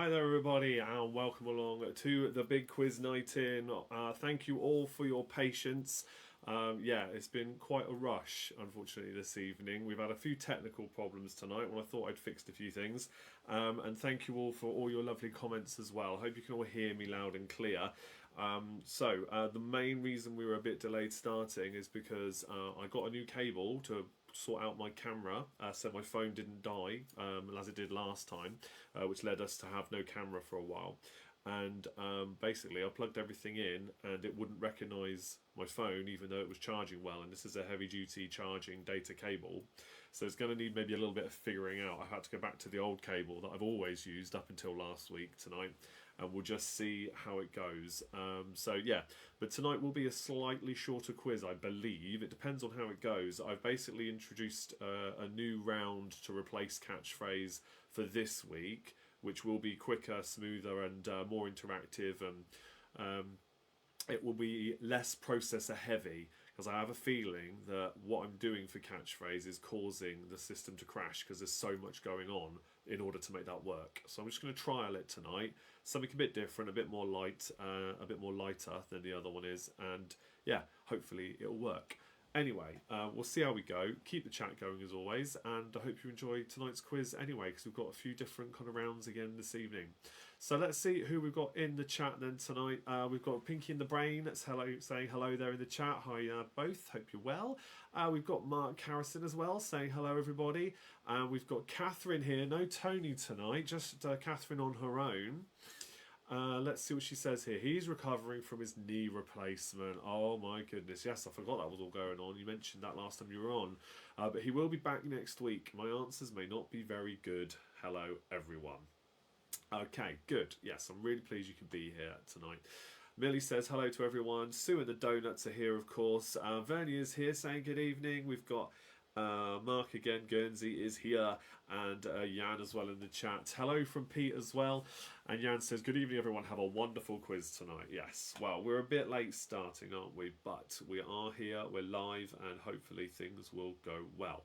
Hi there, everybody, and welcome along to the big quiz night in. Thank you all for your patience. Yeah, it's been quite a rush, unfortunately, this evening. We've had a few technical problems tonight, and I thought I'd fixed a few things. And thank you all for all your lovely comments as well. I hope you can all hear me loud and clear. The main reason we were a bit delayed starting is because I got a new cable to sort out my camera, so my phone didn't die as it did last time, which led us to have no camera for a while. And basically, I plugged everything in, and it wouldn't recognise my phone, even though it was charging well. And this is a heavy-duty charging data cable, so it's going to need maybe a little bit of figuring out. I had to go back to the old cable that I've always used up until last week tonight, and we'll just see how it goes. But tonight will be a slightly shorter quiz, I believe. It depends on how it goes. I've basically introduced a new round to replace catchphrase for this week, which will be quicker, smoother, and more interactive, and it will be less processor heavy, because I have a feeling that what I'm doing for catchphrase is causing the system to crash because there's so much going on in order to make that work. So I'm just going to trial it tonight. Something a bit different, a bit more light, a bit more lighter than the other one is, and yeah, hopefully it'll work. Anyway, we'll see how we go. Keep the chat going as always, and I hope you enjoy tonight's quiz anyway, because we've got a few different kind of rounds again this evening. So let's see who we've got in the chat then tonight. We've got Pinky in the Brain that's saying hello there in the chat. Hi both, hope you're well. We've got Mark Harrison as well saying hello everybody. We've got Catherine here, no Tony tonight, just Catherine on her own. Let's see what she says here. He's recovering from his knee replacement. Oh my goodness. Yes, I forgot that was all going on. You mentioned that last time you were on. But he will be back next week. My answers may not be very good. Hello, everyone. Okay, good. Yes, I'm really pleased you can be here tonight. Millie says hello to everyone. Sue and the Donuts are here, of course. Vernie is here saying good evening. We've got Mark again, Guernsey is here, and Jan as well in the chat. Hello from Pete as well. And Jan says, good evening everyone, have a wonderful quiz tonight. Yes, well, we're a bit late starting, aren't we? But we are here, we're live, and hopefully things will go well.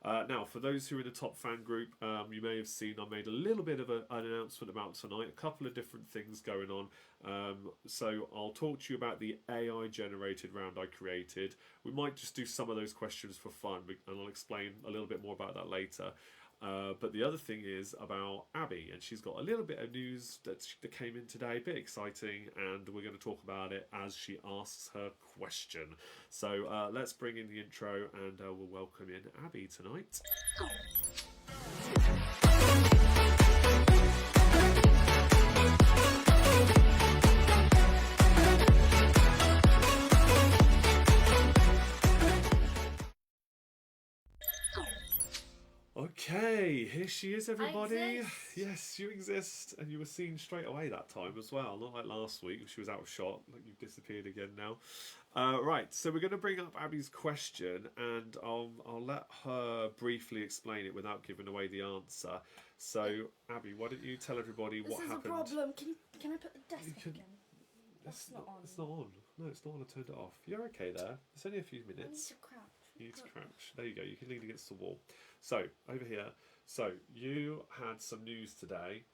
Now, for those who are in the top fan group, you may have seen I made a little bit of an announcement about tonight, a couple of different things going on. So I'll talk to you about the AI generated round I created. We might just do some of those questions for fun, and I'll explain a little bit more about that later. But the other thing is about Abby, and she's got a little bit of news that came in today, a bit exciting, and we're going to talk about it as she asks her question. So let's bring in the intro, and we'll welcome in Abby tonight. Okay, here she is, everybody. Yes, you exist, and you were seen straight away that time as well. Not like last week, she was out of shot. Like you've disappeared again now. Right, so we're going to bring up Abby's question, and I'll let her briefly explain it without giving away the answer. So, Abby, why don't you tell everybody what happened? This is a problem. Can I put the desk up again? It's not on. It's not on. No, it's not on. I turned it off. You're okay there. It's only a few minutes. I need to crouch. You need to crouch. There you go. You can lean against the wall. So, over here. So, you had some news today,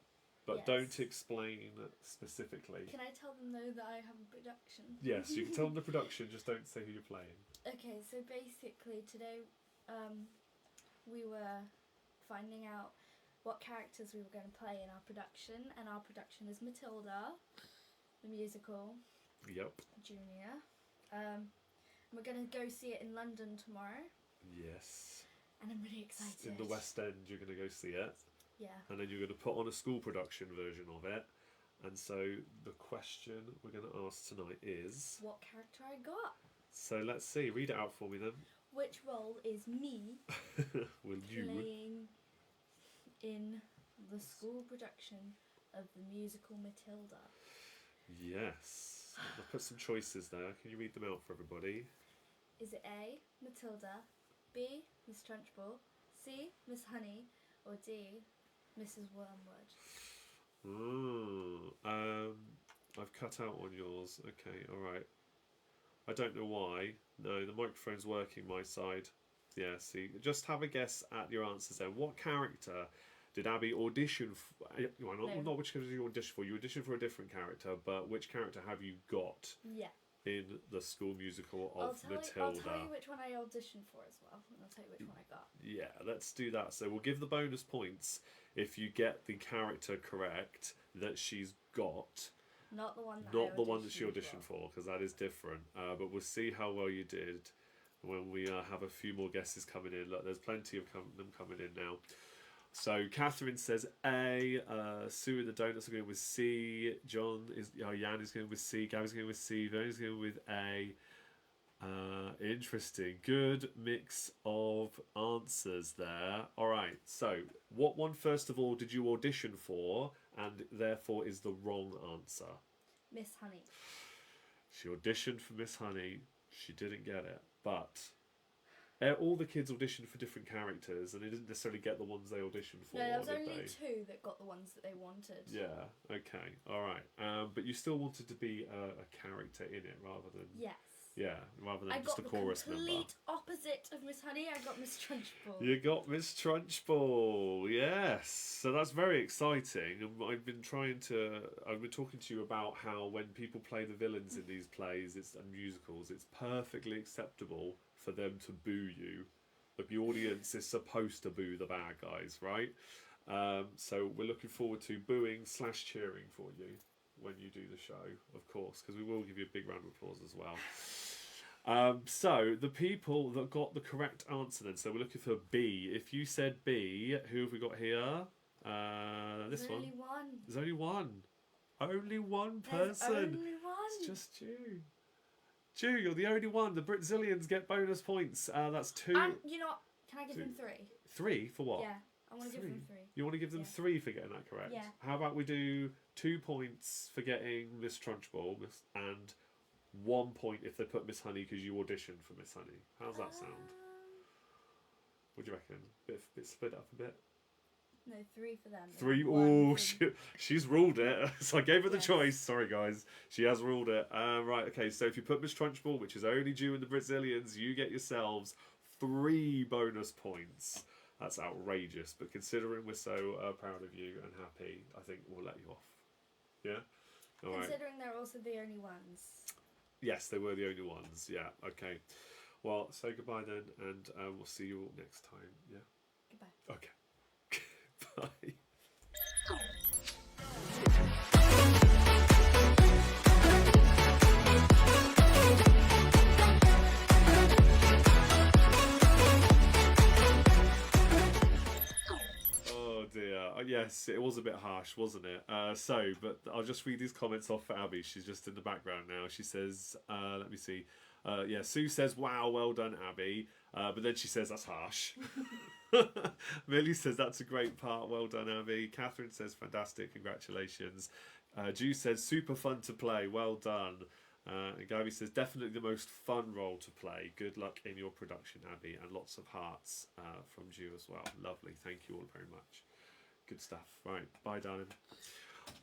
but Yes. don't explain specifically. Can I tell them, though, that I have a production? Yes, you can tell them the production, just don't say who you're playing. Okay, so basically today we were finding out what characters we were going to play in our production, and our production is Matilda, the musical. Yep. Junior. We're going to go see it in London tomorrow. Yes. And I'm really excited. In the West End, you're going to go see it. Yeah. And then you're going to put on a school production version of it. And so the question we're going to ask tonight is... what character I got? So let's see. Read it out for me then. Which role is me Will you? playing in the school production of the musical Matilda? Yes. I'll put some choices there. Can you read them out for everybody? Is it A, Matilda, B, Miss Trunchbull, C, Miss Honey, or D, Mrs. Wormwood? I've cut out on yours. Okay, alright. I don't know why. No, the microphone's working my side. Yeah, see. Just have a guess at your answers then. What character Did Abby audition? Well, No. not which character you audition for. You auditioned for a different character, but which character have you got Yeah. in the school musical of I'll Matilda? tell you which one I auditioned for as well, and I'll tell you which one I got. Yeah, let's do that. So we'll give the bonus points if you get the character correct that she's got. Not the one that Not the one that she auditioned for, because that is different. But we'll see how well you did when we have a few more guesses coming in. Look, there's plenty of them coming in now. So Catherine says A. Sue and the Donuts are going with C. Jan is going with C. Gabby's going with C. Veroni's going with A. Interesting. Good mix of answers there. All right. So what one first of all did you audition for, and therefore is the wrong answer? Miss Honey. She auditioned for Miss Honey. She didn't get it, but all the kids auditioned for different characters, and they didn't necessarily get the ones they auditioned for. No, there was did only they? 2 that got the ones that they wanted. Yeah. Okay. All right. But you still wanted to be a character in it rather than rather than just a chorus member. I got the complete opposite of Miss Honey. I got Miss Trunchbull. You got Miss Trunchbull, yes. So that's very exciting. And I've been talking to you about how when people play the villains in these plays and musicals, it's perfectly acceptable for them to boo you. Like the audience is supposed to boo the bad guys, right? So we're looking forward to booing / cheering for you when you do the show, of course, because we will give you a big round of applause as well. So the people that got the correct answer then, so we're looking for B. If you said B, who have we got here? This There's one. only one. There's only one. Only one There's person. only one. It's just you. Ju, you're the only one. The Brazilians get bonus points. That's 2. You know what? Can I give them 3? 3 for what? Yeah, I want to give them 3. You want to give them 3 for getting that correct? Yeah. How about we do 2 points for getting Miss Trunchbull and 1 point if they put Miss Honey because you auditioned for Miss Honey. How's that sound? What do you reckon? Bit split up a bit? No, 3 for them. 3. Oh, she's ruled it. So I gave her the choice. Sorry, guys. She has ruled it. Right, okay. So if you put Miss Trunchbull, which is only due in the Brazilians, you get yourselves 3 bonus points. That's outrageous. But considering we're so proud of you and happy, I think we'll let you off. Yeah? All right. Considering they're also the only ones. Yes, they were the only ones. Yeah, okay. Well, say goodbye then, and we'll see you all next time. Yeah? Goodbye. Okay. Bye. Oh dear. Yes, it was a bit harsh, wasn't it? But I'll just read these comments off for Abby. She's just in the background now. She says, let me see. Sue says, wow, well done, Abby. But then she says, that's harsh. Millie says, that's a great part. Well done, Abby. Catherine says, fantastic. Congratulations. Ju says, super fun to play. Well done. And Gabby says, definitely the most fun role to play. Good luck in your production, Abby. And lots of hearts from Ju as well. Lovely. Thank you all very much. Good stuff. Right. Bye, darling.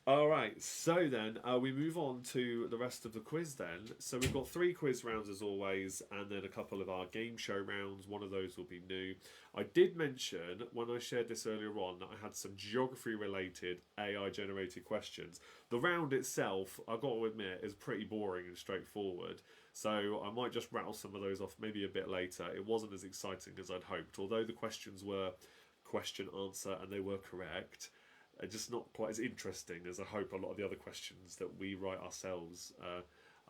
All right, so then we move on to the rest of the quiz then. So we've got 3 quiz rounds as always, and then a couple of our game show rounds. One of those will be new. I did mention when I shared this earlier on that I had some geography related AI generated questions. The round itself, I've got to admit, is pretty boring and straightforward. So I might just rattle some of those off maybe a bit later. It wasn't as exciting as I'd hoped, although the questions were question answer and they were correct. Just not quite as interesting as I hope a lot of the other questions that we write ourselves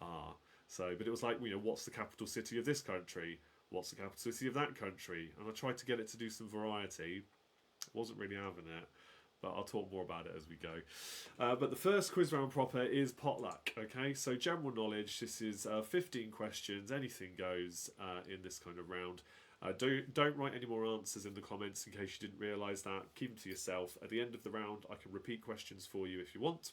are. So, but it was like, what's the capital city of this country? What's the capital city of that country? And I tried to get it to do some variety. Wasn't really having it, but I'll talk more about it as we go. But the first quiz round proper is potluck. Okay, so general knowledge. This is 15 questions. Anything goes in this kind of round. Don't write any more answers in the comments in case you didn't realise that. Keep them to yourself. At the end of the round, I can repeat questions for you if you want.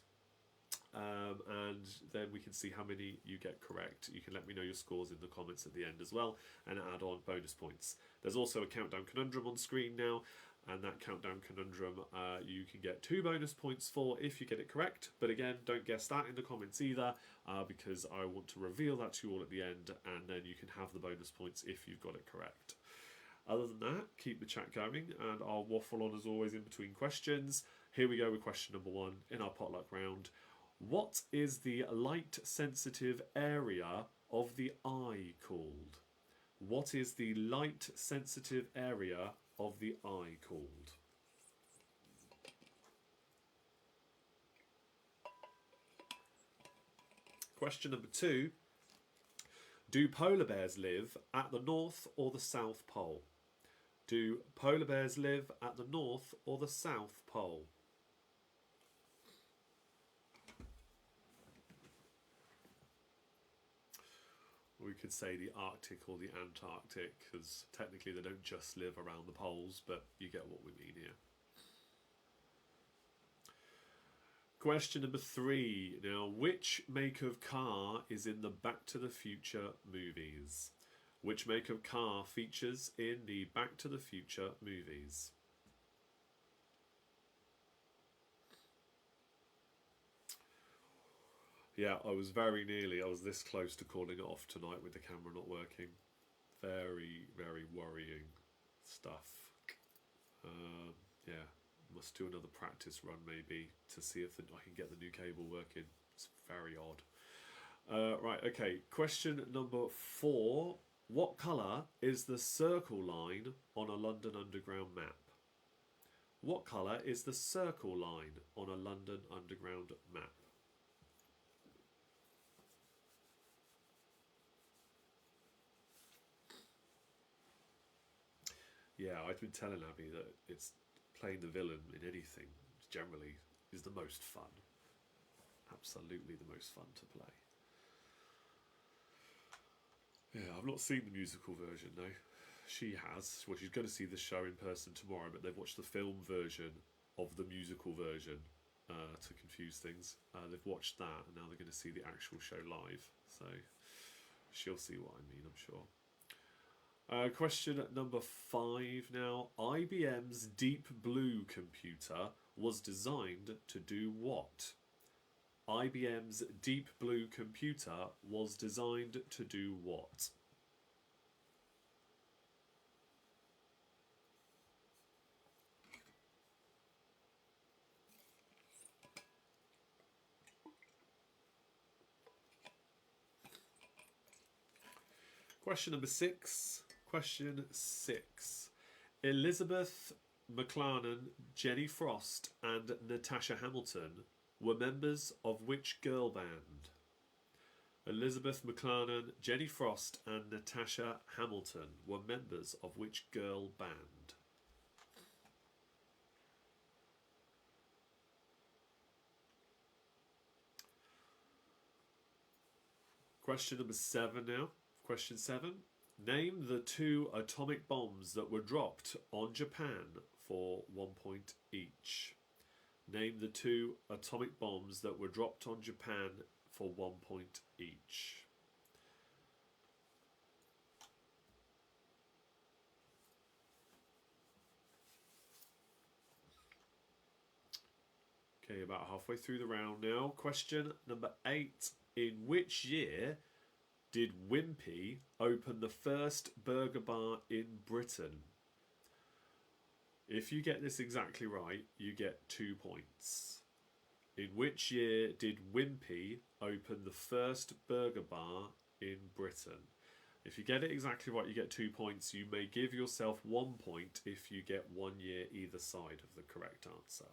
And then we can see how many you get correct. You can let me know your scores in the comments at the end as well and add on bonus points. There's also a countdown conundrum on screen now. And that countdown conundrum you can get 2 bonus points for if you get it correct. But again, don't guess that in the comments either because I want to reveal that to you all at the end and then you can have the bonus points if you've got it correct. Other than that, keep the chat going, and I'll waffle on as always in between questions. Here we go with question number 1 in our potluck round. What is the light-sensitive area of the eye called? What is the light-sensitive area of the eye called? Question number 2. Do polar bears live at the North or the South Pole? Do polar bears live at the North or the South Pole? We could say the Arctic or the Antarctic, because technically they don't just live around the poles, but you get what we mean here. Question number 3. Now, which make of car is in the Back to the Future movies? Which make of car features in the Back to the Future movies? Yeah, I was this close to calling it off tonight with the camera not working. Very, very worrying stuff. Yeah, must do another practice run maybe to see if I can get the new cable working. It's very odd. Right, okay, question number 4. What colour is the circle line on a London Underground map? What colour is the circle line on a London Underground map? Yeah, I've been telling Abby that it's playing the villain in anything generally is the most fun. Absolutely the most fun to play. Yeah, I've not seen the musical version though. She has. Well, she's going to see the show in person tomorrow, but they've watched the film version of the musical version to confuse things. They've watched that, and now they're going to see the actual show live. So she'll see what I mean, I'm sure. Question number 5 now. IBM's Deep Blue computer was designed to do what? IBM's Deep Blue computer was designed to do what? Question number 6. Question 6. Elizabeth McLaren, Jenny Frost and Natasha Hamilton were members of which girl band? Elizabeth McLaren, Jenny Frost and Natasha Hamilton were members of which girl band? Question number 7 now. Question 7. Name the 2 atomic bombs that were dropped on Japan for 1 point each. Name the 2 atomic bombs that were dropped on Japan for 1 point each. Okay, about halfway through the round now. Question number 8. In which year did Wimpy open the first burger bar in Britain? If you get this exactly right, you get 2 points. In which year did Wimpy open the first burger bar in Britain? If you get it exactly right, you get 2 points. You may give yourself 1 point if you get 1 year either side of the correct answer.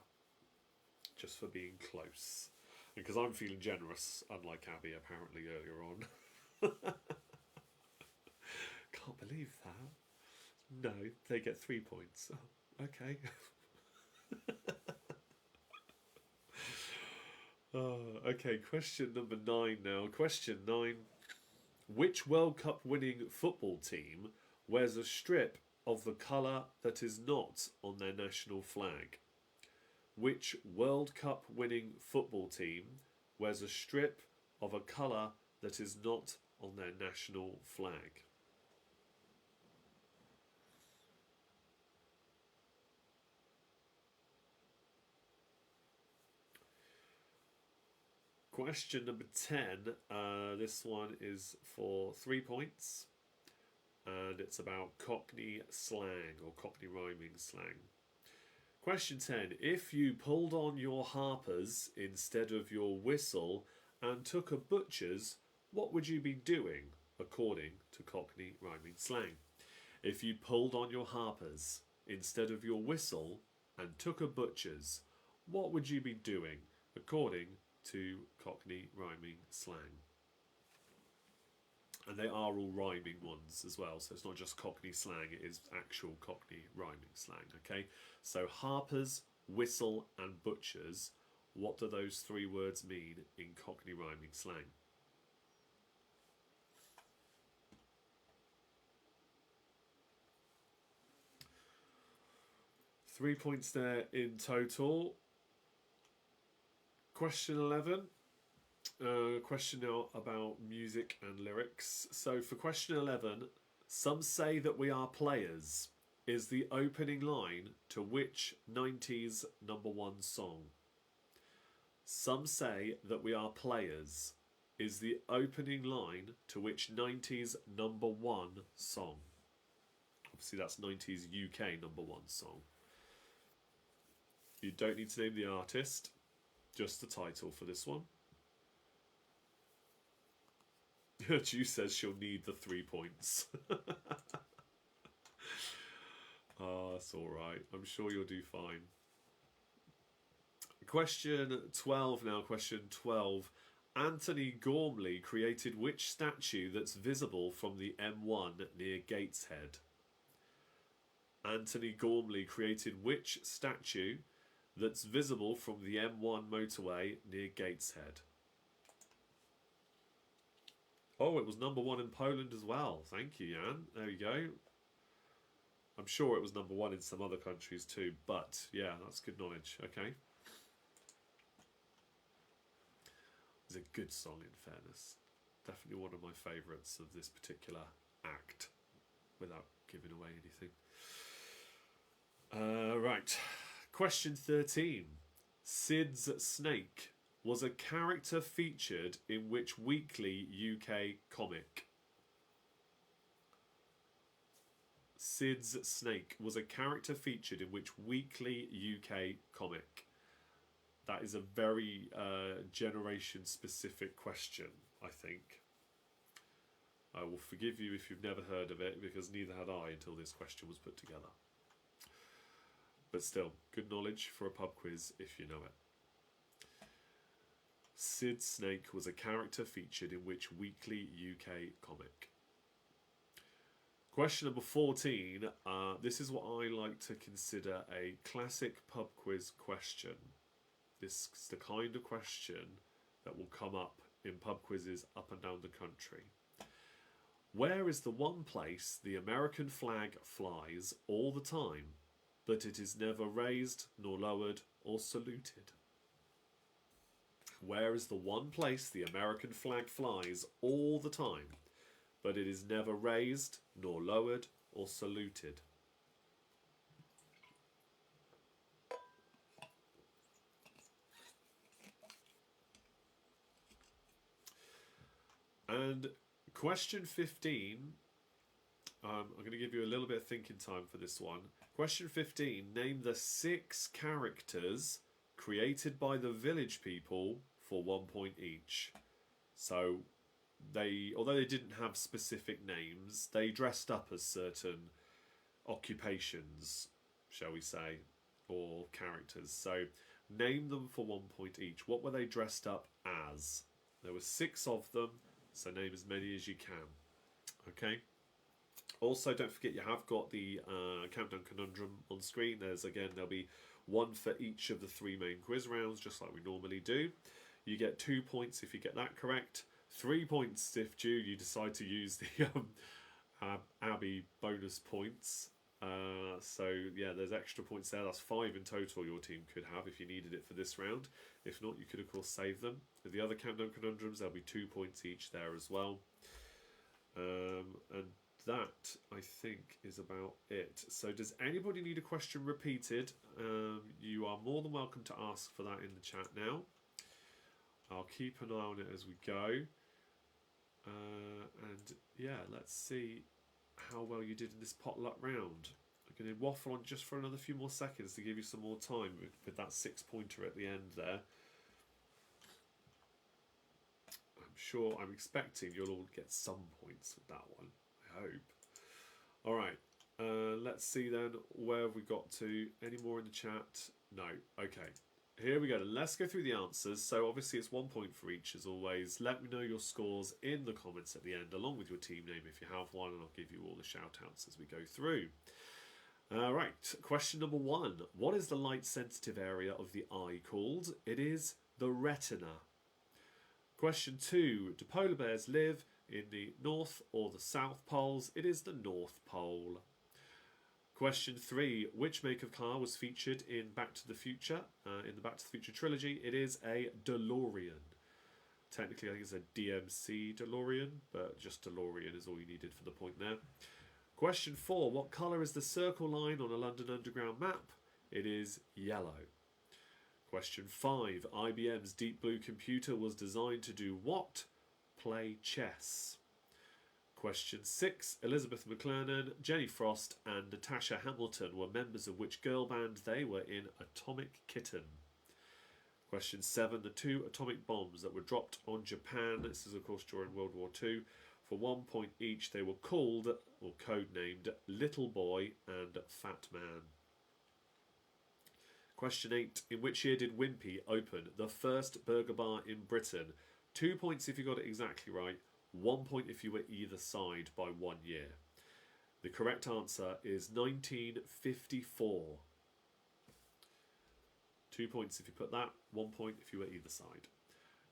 Just for being close. Because I'm feeling generous, unlike Abby apparently earlier on. Can't believe that. No, they get 3 points. Oh, okay. Okay, question number 9 now. Question 9. Which World Cup winning football team wears a strip of the colour that is not on their national flag? Which World Cup winning football team wears a strip of a colour that is not on their national flag? Question number 10. This one is for 3 points. and it's about Cockney slang or Cockney rhyming slang. Question 10. If you pulled on your harpers instead of your whistle and took a butcher's, what would you be doing, according to Cockney rhyming slang? If you pulled on your harpers instead of your whistle and took a butcher's, what would you be doing, according to Cockney rhyming slang? And they are all rhyming ones as well, so it's not just Cockney slang, it is actual Cockney rhyming slang, okay? So harpers, whistle and butchers, what do those three words mean in Cockney rhyming slang? Three points there in total. Question 11. Question now about music and lyrics. So for question 11, some say that we are players is the opening line to which 90s number one song? Some say that we are players is the opening line to which 90s number one song? Obviously that's 90s UK number one song. You don't need to name the artist, just the title for this one. Ju says she'll need the 3 points. Oh, that's alright. I'm sure you'll do fine. Question 12 now. Question 12. Anthony Gormley created which statue that's visible from the M1 near Gateshead? Anthony Gormley created which statue that's visible from the M1 motorway near Gateshead? Oh, it was number one in Poland as well. Thank you, Jan. There you go. I'm sure it was number one in some other countries too, but yeah, that's good knowledge. Okay. It's a good song, in fairness. Definitely one of my favourites of this particular act, without giving away anything. Right. Question 13. Sid's Snake was a character featured in which weekly UK comic? Sid's Snake was a character featured in which weekly UK comic? That is a very generation-specific question, I think. I will forgive you if you've never heard of it, because neither had I until this question was put together. But still, good knowledge for a pub quiz if you know it. Sid Snake was a character featured in which weekly UK comic? Question number 14. This is what I like to consider a classic pub quiz question. This is the kind of question that will come up in pub quizzes up and down the country. Where is the one place the American flag flies all the time, but it is never raised, nor lowered, or saluted? Where is the one place the American flag flies all the time, but it is never raised, nor lowered, or saluted? And question 15, I'm going to give you a little bit of thinking time for this one. Question 15, name the 6 characters created by the village people for 1 point each. So although they didn't have specific names, they dressed up as certain occupations, shall we say, or characters. So name them for 1 point each. What were they dressed up as? There were 6 of them, so name as many as you can. Okay. Also, don't forget you have got the countdown conundrum on screen. There'll be 1 for each of the 3 main quiz rounds, just like we normally do. You get 2 points if you get that correct. 3 points if you decide to use the Abby bonus points. So yeah, there's extra points there. That's 5 in total your team could have if you needed it for this round. If not, you could of course save them. With the other countdown conundrums, there'll be 2 points each there as well. And that, I think, is about it. So does anybody need a question repeated? You are more than welcome to ask for that in the chat now. I'll keep an eye on it as we go. And yeah, let's see how well you did in this potluck round. I'm going to waffle on just for another few more seconds to give you some more time with that 6-pointer at the end there. I'm expecting you'll all get some points with that one, I hope. Alright, let's see then, where have we got to? Any more in the chat? No. Okay, here we go. Let's go through the answers. So obviously it's 1 point for each as always. Let me know your scores in the comments at the end, along with your team name if you have one, and I'll give you all the shout outs as we go through. Right, question number 1. What is the light sensitive area of the eye called? It is the retina. Question 2. Do polar bears live in the North or the South Poles? It is the North Pole. Question 3. Which make of car was featured in Back to the Future? In the Back to the Future trilogy, it is a DeLorean. Technically, I think it's a DMC DeLorean, but just DeLorean is all you needed for the point there. Question 4. What colour is the circle line on a London Underground map? It is yellow. Question 5. IBM's Deep Blue computer was designed to do what? Play chess. Question 6. Elizabeth McClernand, Jenny Frost and Natasha Hamilton were members of which girl band? They were in Atomic Kitten. Question 7. The 2 atomic bombs that were dropped on Japan, this is of course during World War II, for 1 point each, they were called, or codenamed, Little Boy and Fat Man. Question 8. In which year did Wimpy open the first burger bar in Britain? 2 points if you got it exactly right, 1 point if you were either side by 1 year. The correct answer is 1954. 2 points if you put that, 1 point if you were either side.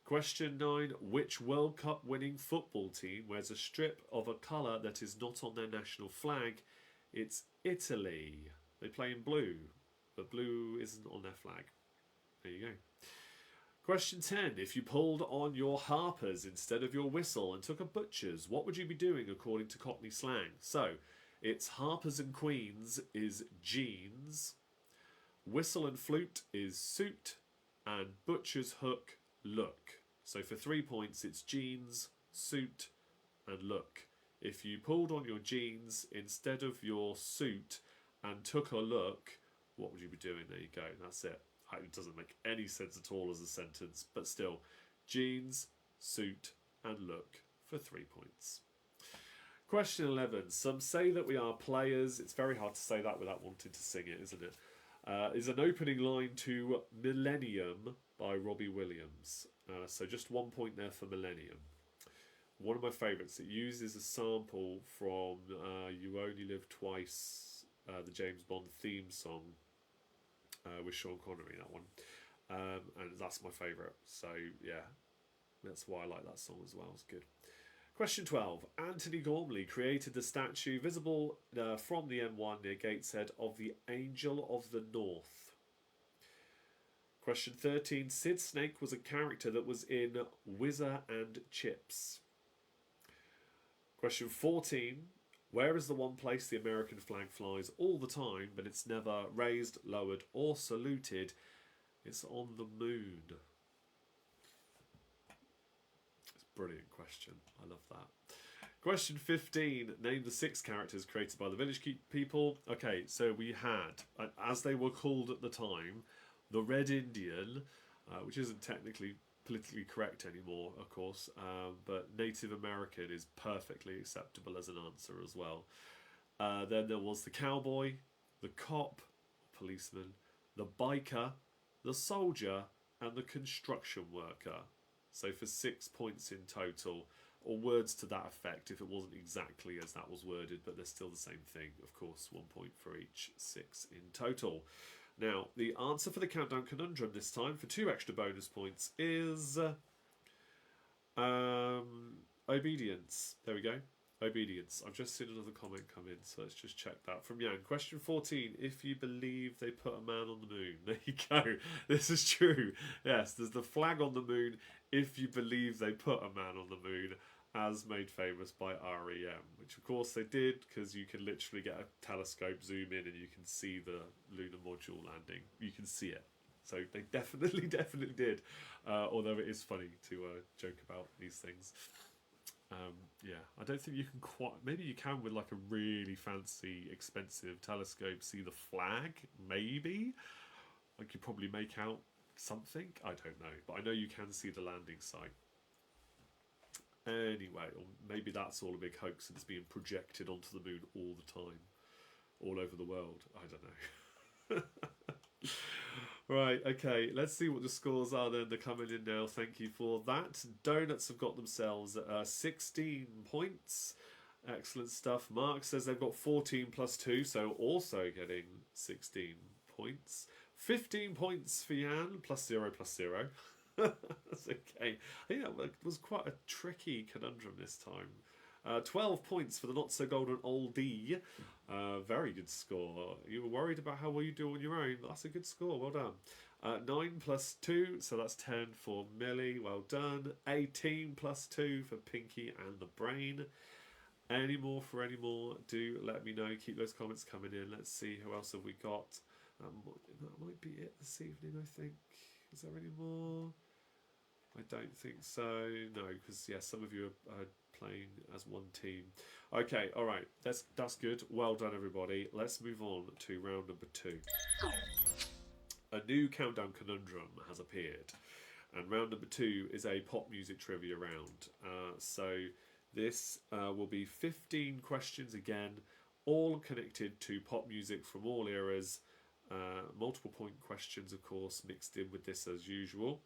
Question 9. Which World Cup winning football team wears a strip of a colour that is not on their national flag? It's Italy. They play in blue, but blue isn't on their flag. There you go. Question 10. If you pulled on your harpers instead of your whistle and took a butcher's, what would you be doing according to Cockney slang? So, it's harpers and queens is jeans, whistle and flute is suit, and butcher's hook, look. So for 3 points, it's jeans, suit, and look. If you pulled on your jeans instead of your suit and took a look, what would you be doing? There you go, that's it. It doesn't make any sense at all as a sentence, but still, jeans, suit, and look for 3 points. Question 11. Some say that we are players. It's very hard to say that without wanting to sing it, isn't it? Is an opening line to Millennium by Robbie Williams. So just 1 point there for Millennium. One of my favourites. It uses a sample from You Only Live Twice, the James Bond theme song with Sean Connery, that one. And that's my favourite. So yeah, that's why I like that song as well. It's good. Question 12. Anthony Gormley created the statue visible from the M1 near Gateshead of the Angel of the North. Question 13. Sid Snake was a character that was in Whizzer and Chips. Question 14. Where is the one place the American flag flies all the time, but it's never raised, lowered or saluted? It's on the moon. Brilliant question. I love that. Question 15. Name the 6 characters created by the Village People. Okay, so we had, as they were called at the time, the Red Indian, which isn't technically politically correct anymore, of course, but Native American is perfectly acceptable as an answer as well. Then there was the cowboy, the cop, policeman, the biker, the soldier, and the construction worker. So for 6 points in total, or words to that effect, if it wasn't exactly as that was worded, but they're still the same thing, of course, 1 point for each, 6 in total. Now, the answer for the Countdown Conundrum this time, for 2 extra bonus points, is obedience. There we go. Obedience. I've just seen another comment come in, so let's just check that. From Yang. Question 14. If you believe they put a man on the moon. There you go. This is true. Yes, there's the flag on the moon if you believe they put a man on the moon, as made famous by REM, which of course they did, because you can literally get a telescope, zoom in, and you can see the lunar module landing. You can see it. So they definitely did. Although it is funny to joke about these things. Yeah, I don't think you can quite. Maybe you can with like a really fancy, expensive telescope see the flag. Maybe I could probably make out something. I don't know, but I know you can see the landing site. Anyway, or maybe that's all a big hoax and it's being projected onto the moon all the time, all over the world. I don't know. Right, okay, let's see what the scores are then. They're coming in now. Thank you for that. Donuts have got themselves 16 points. Excellent stuff. Mark says they've got 14 plus 2, so also getting 16 points. 15 points for Jan, plus 0 plus 0. That's okay. I think that was quite a tricky conundrum this time. 12 points for the not so golden oldie. Very good score. You were worried about how well you do on your own. That's a good score. Well done. 9 plus 2, so that's 10 for Millie. Well done. 18 plus 2 for Pinky and the Brain. Any more for any more? Do let me know. Keep those comments coming in. Let's see, who else have we got? That might be it this evening, I think. Is there any more? I don't think so. No, because some of you are playing as one team. Okay, all right. That's good. Well done, everybody. Let's move on to round number 2. A new countdown conundrum has appeared, and round number 2 is a pop music trivia round. So this will be 15 questions again, all connected to pop music from all eras. Multiple point questions, of course, mixed in with this as usual.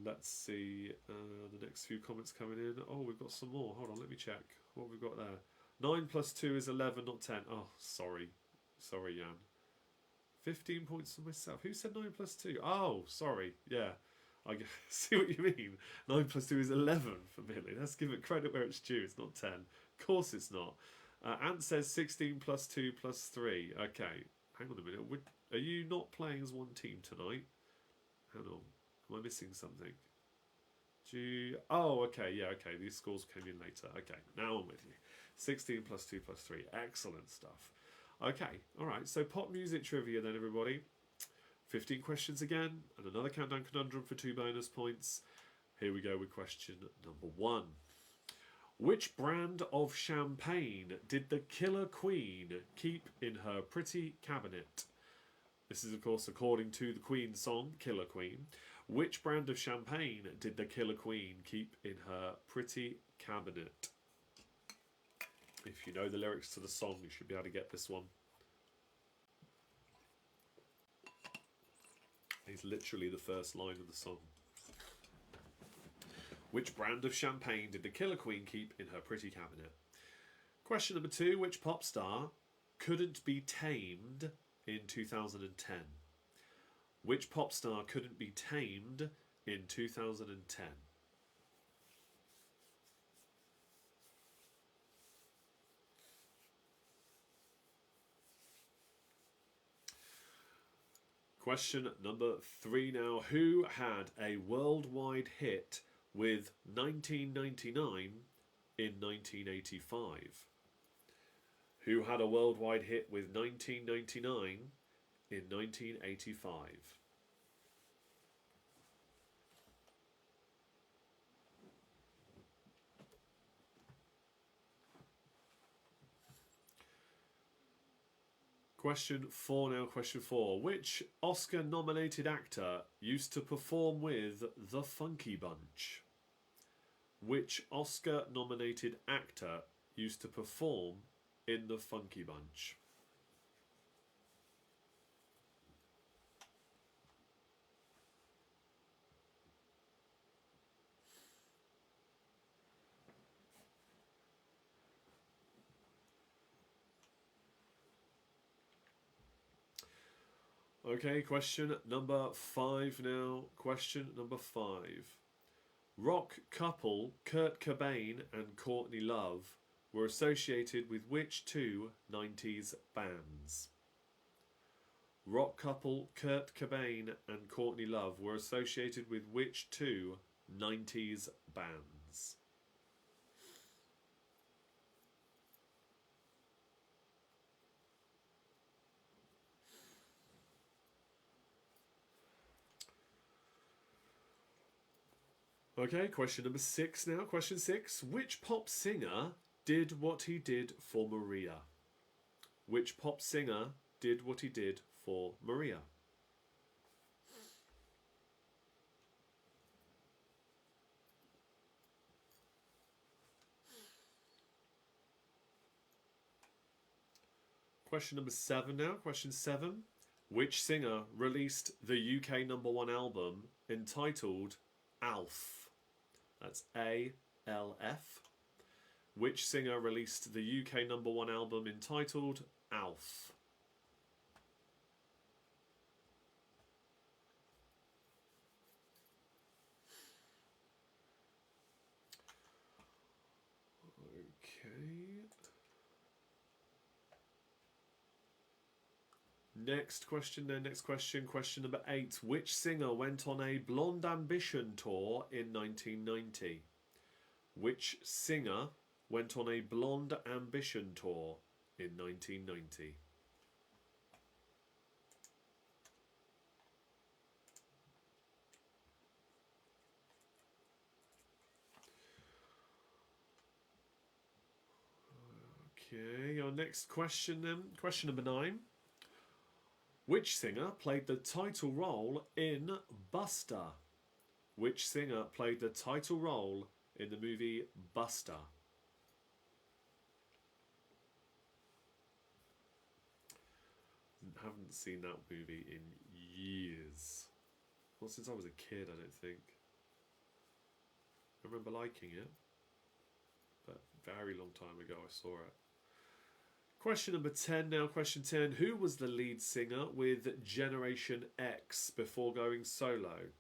Let's see the next few comments coming in. Oh, we've got some more. Hold on, let me check what we've got there. 9 plus 2 is 11, not 10. Oh, sorry, Jan. 15 points for myself. Who said 9 plus 2? Oh, sorry. Yeah, I see what you mean. 9 plus 2 is 11 for Millie. Let's give it credit where it's due. It's not 10. Of course it's not. Ant says 16 plus 2 plus 3. Okay, hang on a minute. Are you not playing as one team tonight? Hang on. Am I missing something? Oh, okay, yeah, okay. These scores came in later. Okay, now I'm with you. 16 plus 2 plus 3. Excellent stuff. Okay, all right. So pop music trivia then, everybody. 15 questions again, and another countdown conundrum for 2 bonus points. Here we go with question number 1. Which brand of champagne did the Killer Queen keep in her pretty cabinet? This is, of course, according to the Queen song, Killer Queen. Which brand of champagne did the Killer Queen keep in her pretty cabinet? If you know the lyrics to the song, you should be able to get this one. It's literally the first line of the song. Which brand of champagne did the Killer Queen keep in her pretty cabinet? Question number 2. Which pop star couldn't be tamed in 2010? Which pop star couldn't be tamed in 2010? Question number 3 now. Who had a worldwide hit with 1999 in 1985? Who had a worldwide hit with 1999 in 1985? Question 4 now, question 4. Which Oscar-nominated actor used to perform with The Funky Bunch? Which Oscar-nominated actor used to perform in The Funky Bunch? Okay, question number 5 now. Question number 5. Rock couple Kurt Cobain and Courtney Love were associated with which 2 90s bands? Rock couple Kurt Cobain and Courtney Love were associated with which 2 90s bands? Okay, question number 6 now. Question 6. Which pop singer did what he did for Maria? Which pop singer did what he did for Maria? Question number 7 now. Question 7. Which singer released the UK #1 album entitled Alf? That's ALF. Which singer released the UK #1 album entitled Alf? Okay. Next question then, next question. Question number 8. Which singer went on a Blonde Ambition tour in 1990? Which singer went on a Blonde Ambition tour in 1990? Okay, our next question then. Question number 9. Which singer played the title role in Buster? Which singer played the title role in the movie Buster? Haven't seen that movie in years. Not since I was a kid, I don't think. I remember liking it, but very long time ago I saw it. Question number 10 now. Question 10. Who was the lead singer with Generation X before going solo?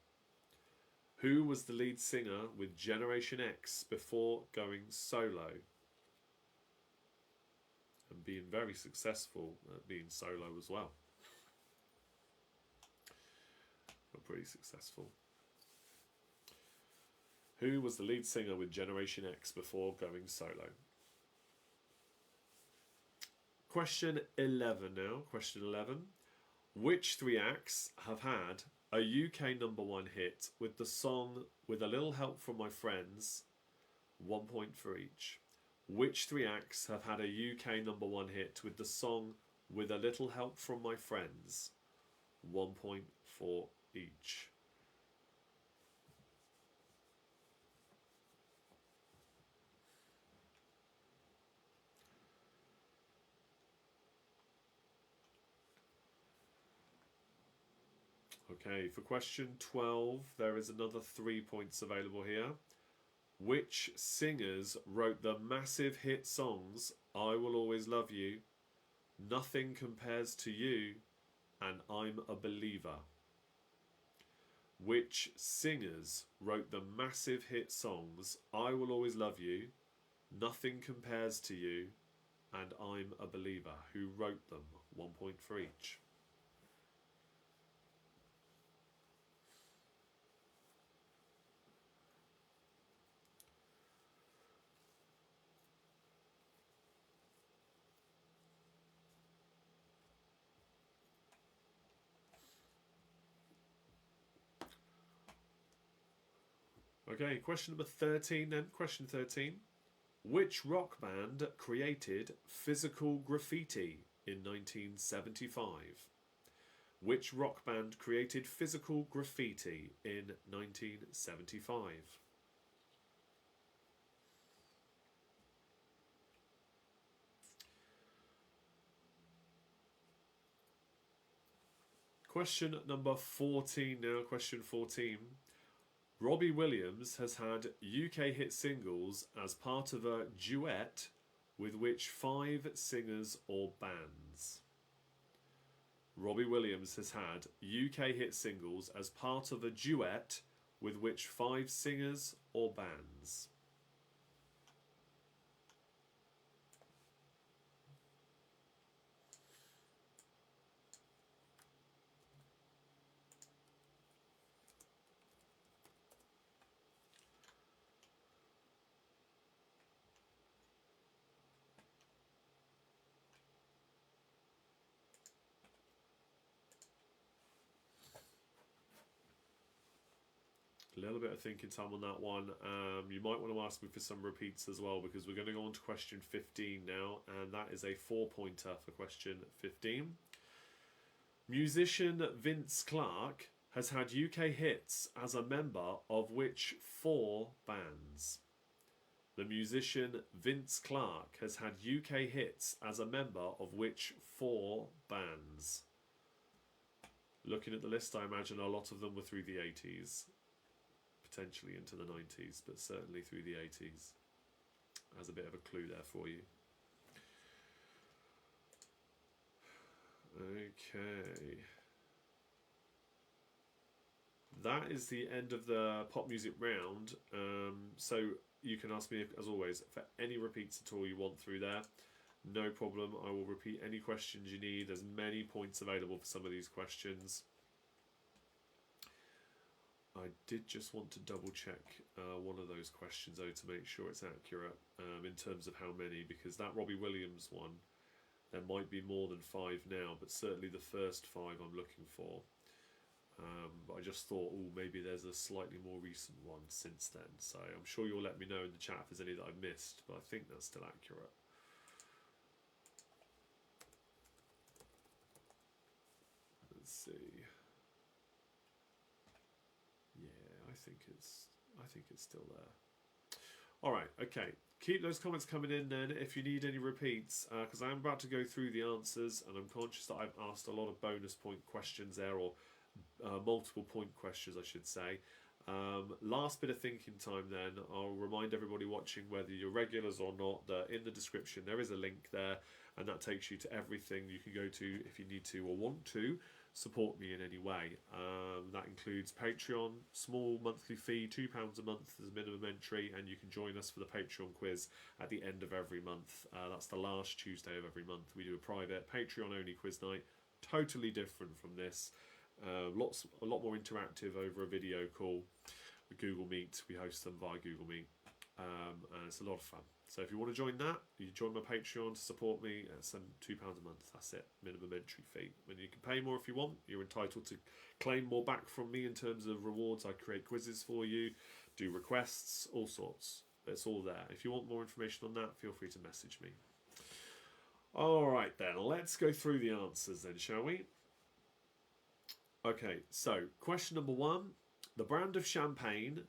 Who was the lead singer with Generation X before going solo? And being very successful at being solo as well. But pretty successful. Who was the lead singer with Generation X before going solo? Question 11 now. Question 11. Which 3 acts have had a UK #1 hit with the song With a Little Help from My Friends? 1 point for each. Which 3 acts have had a UK #1 hit with the song With a Little Help from My Friends? 1 point for each. Okay, for question 12, there is another 3 points available here. Which singers wrote the massive hit songs I Will Always Love You, Nothing Compares to You, and I'm a Believer? Which singers wrote the massive hit songs I Will Always Love You, Nothing Compares to You, and I'm a Believer? Who wrote them? 1 point for each. Okay, question number 13 then. Question 13. Which rock band created Physical Graffiti in 1975? Which rock band created Physical Graffiti in 1975? Question number 14 now. Question 14. Robbie Williams has had UK hit singles as part of a duet with which 5 singers or bands? Robbie Williams has had UK hit singles as part of a duet with which 5 singers or bands? little bit of thinking time on that one. You might want to ask me for some repeats as well, because we're going to go on to question 15 now, and that is a 4-pointer for question 15. Musician Vince Clarke has had UK hits as a member of which 4 bands? The musician Vince Clarke has had UK hits as a member of which 4 bands? Looking at the list, I imagine a lot of them were through the 80s, potentially into the 90s, but certainly through the 80s. As a bit of a clue there for you. Okay. That is the end of the pop music round. So you can ask me, as always, for any repeats at all you want through there. No problem. I will repeat any questions you need. There's many points available for some of these questions. I did just want to double check one of those questions though to make sure it's accurate in terms of how many, because that Robbie Williams one, there might be more than 5 now, but certainly the first 5 I'm looking for. But I just thought, oh, maybe there's a slightly more recent one since then. So I'm sure you'll let me know in the chat if there's any that I've missed, but I think that's still accurate. Let's see. Yeah, I think it's still there. All right, okay. Keep those comments coming in then if you need any repeats, because I am about to go through the answers, and I'm conscious that I've asked a lot of bonus point questions there, or multiple point questions, I should say. Last bit of thinking time then. I'll remind everybody watching, whether you're regulars or not, that in the description there is a link there, and that takes you to everything you can go to if you need to or want to support me in any way. That includes Patreon, small monthly fee, £2 a month as a minimum entry, and you can join us for the Patreon quiz at the end of every month. That's the last Tuesday of every month. We do a private Patreon only quiz night, totally different from this. A lot more interactive over a video call with Google Meet. We host them via Google Meet, and it's a lot of fun. So if you want to join that, you join my Patreon to support me. It's £2 a month. That's it, minimum entry fee. And you can pay more if you want. You're entitled to claim more back from me in terms of rewards. I create quizzes for you, do requests, all sorts. It's all there. If you want more information on that, feel free to message me. All right then, let's go through the answers then, shall we? Okay, so question number 1. The brand of champagne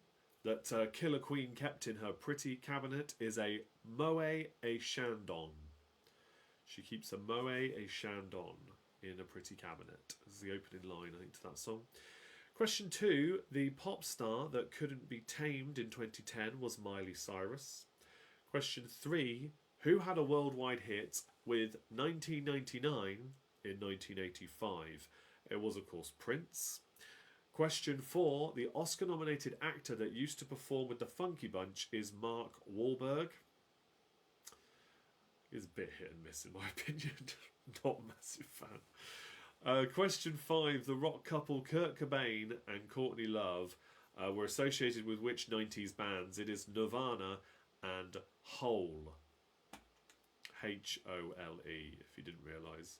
that Killer Queen kept in her pretty cabinet is a Moët et Chandon. She keeps a Moët et Chandon in a pretty cabinet. This is the opening line, I think, to that song. Question 2. The pop star that couldn't be tamed in 2010 was Miley Cyrus. Question 3. Who had a worldwide hit with 1999 in 1985? It was, of course, Prince. Question 4. The Oscar-nominated actor that used to perform with the Funky Bunch is Mark Wahlberg. He's a bit hit and miss in my opinion. Not a massive fan. Question 5. The rock couple Kurt Cobain and Courtney Love were associated with which 90s bands? It is Nirvana and Hole. H-O-L-E, if you didn't realise.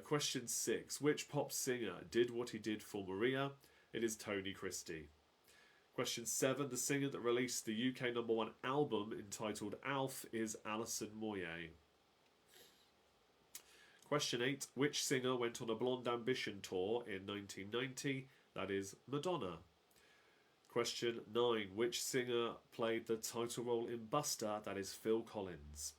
Question 6. Which pop singer did what he did for Maria? It is Tony Christie. Question 7. The singer that released the UK #1 album entitled Alf is Alison Moyet. Question 8. Which singer went on a Blonde Ambition tour in 1990? That is Madonna. Question 9. Which singer played the title role in Buster? That is Phil Collins.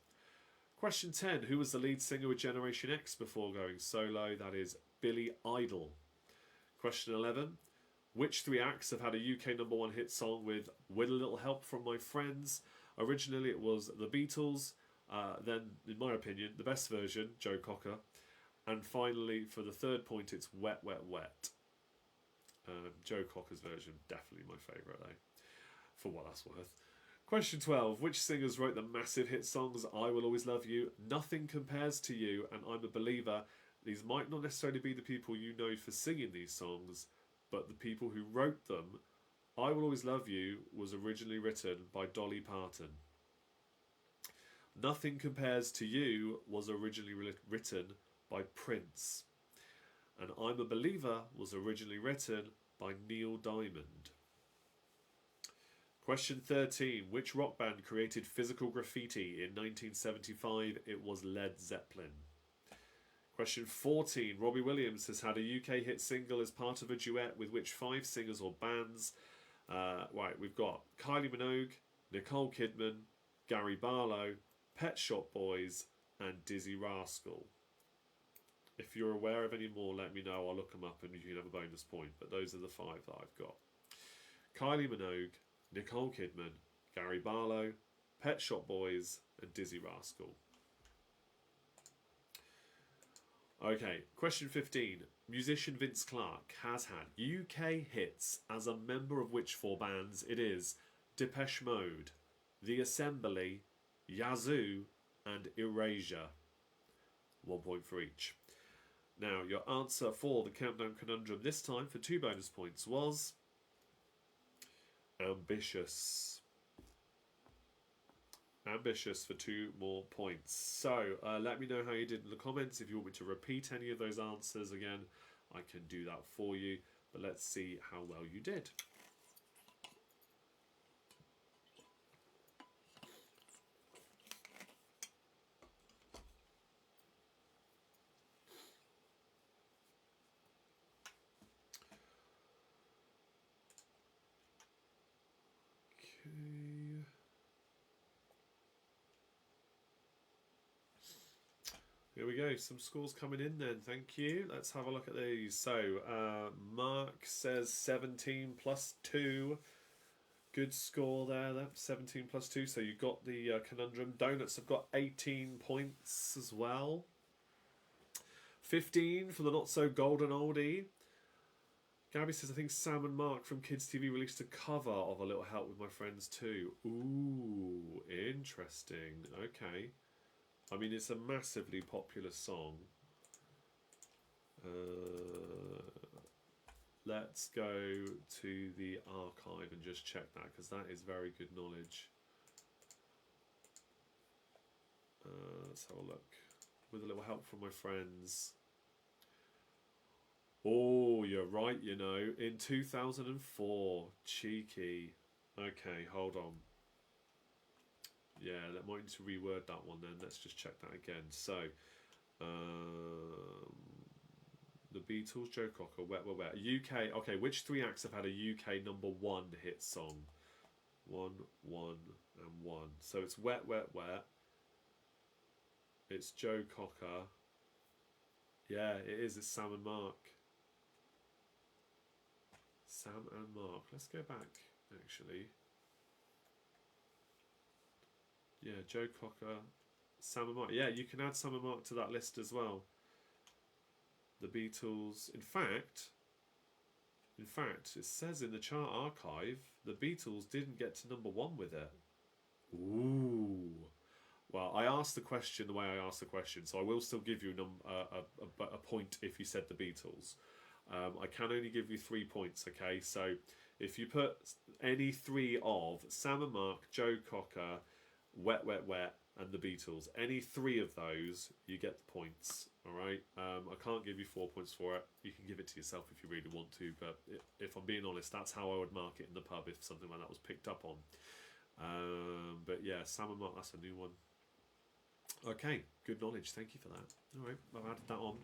Question 10. Who was the lead singer with Generation X before going solo? That is Billy Idol. Question 11. Which 3 acts have had a UK #1 hit song with a Little Help from My Friends? Originally it was the Beatles, then, in my opinion, the best version, Joe Cocker. And finally, for the 3rd point, it's Wet, Wet, Wet. Joe Cocker's version, definitely my favourite though, for what that's worth. Question 12. Which singers wrote the massive hit songs I Will Always Love You, Nothing Compares to You, and I'm a Believer? These might not necessarily be the people you know for singing these songs, but the people who wrote them. I Will Always Love You was originally written by Dolly Parton. Nothing Compares to You was originally written by Prince. And I'm a Believer was originally written by Neil Diamond. Question 13. Which rock band created physical graffiti in 1975? It was Led Zeppelin. Question 14. Robbie Williams has had a UK hit single as part of a duet with which 5 singers or bands? Right, we've got Kylie Minogue, Nicole Kidman, Gary Barlow, Pet Shop Boys, and Dizzy Rascal. If you're aware of any more, let me know. I'll look them up and you can have a bonus point. But those are the 5 that I've got. Kylie Minogue, Nicole Kidman, Gary Barlow, Pet Shop Boys, and Dizzy Rascal. Okay, question 15. Musician Vince Clarke has had UK hits as a member of which 4 bands? It is Depeche Mode, The Assembly, Yazoo, and Erasure. 1 point for each. Now, your answer for the Countdown Conundrum this time for 2 bonus points was Ambitious. Ambitious for 2 more points. So, let me know how you did in the comments. If you want me to repeat any of those answers again, I can do that for you. But let's see how well you did. Here we go, some scores coming in then, thank you. Let's have a look at these. So, Mark says 17 plus 2. Good score there, that's 17 plus 2. So you got the conundrum. Donuts have got 18 points as well. 15 for the not so golden oldie. Gabby says, I think Sam and Mark from Kids TV released a cover of A Little Help With My Friends too. Ooh, interesting. Okay. I mean, it's a massively popular song. Let's go to the archive and just check that, because that is very good knowledge. Let's have a look. With a little help from my friends. Oh, you're right, you know. In 2004. Cheeky. Okay, hold on. Yeah, that might need to reword that one then. Let's just check that again. So, the Beatles, Joe Cocker, Wet, Wet, Wet. UK, okay, which 3 acts have had a UK #1 hit song? 1, 1, and 1. So it's Wet, Wet, Wet. It's Joe Cocker. Yeah, it is. It's Sam and Mark. Sam and Mark. Let's go back, actually. Yeah, Joe Cocker, Sam and Mark. Yeah, you can add Sam and Mark to that list as well. The Beatles. In fact, it says in the chart archive, the Beatles didn't get to #1 with it. Ooh. Well, I asked the question the way I asked the question, so I will still give you a point if you said the Beatles. I can only give you 3 points, okay? So if you put any 3 of Sam and Mark, Joe Cocker, Wet, Wet, Wet, and the Beatles, any 3 of those, you get the points. Alright, I can't give you 4 points for it. You can give it to yourself if you really want to, but if I'm being honest, that's how I would mark it in the pub if something like that was picked up on. But yeah, Sam and Mark, that's a new one. Okay, good knowledge, thank you for that. Alright, I've added that on.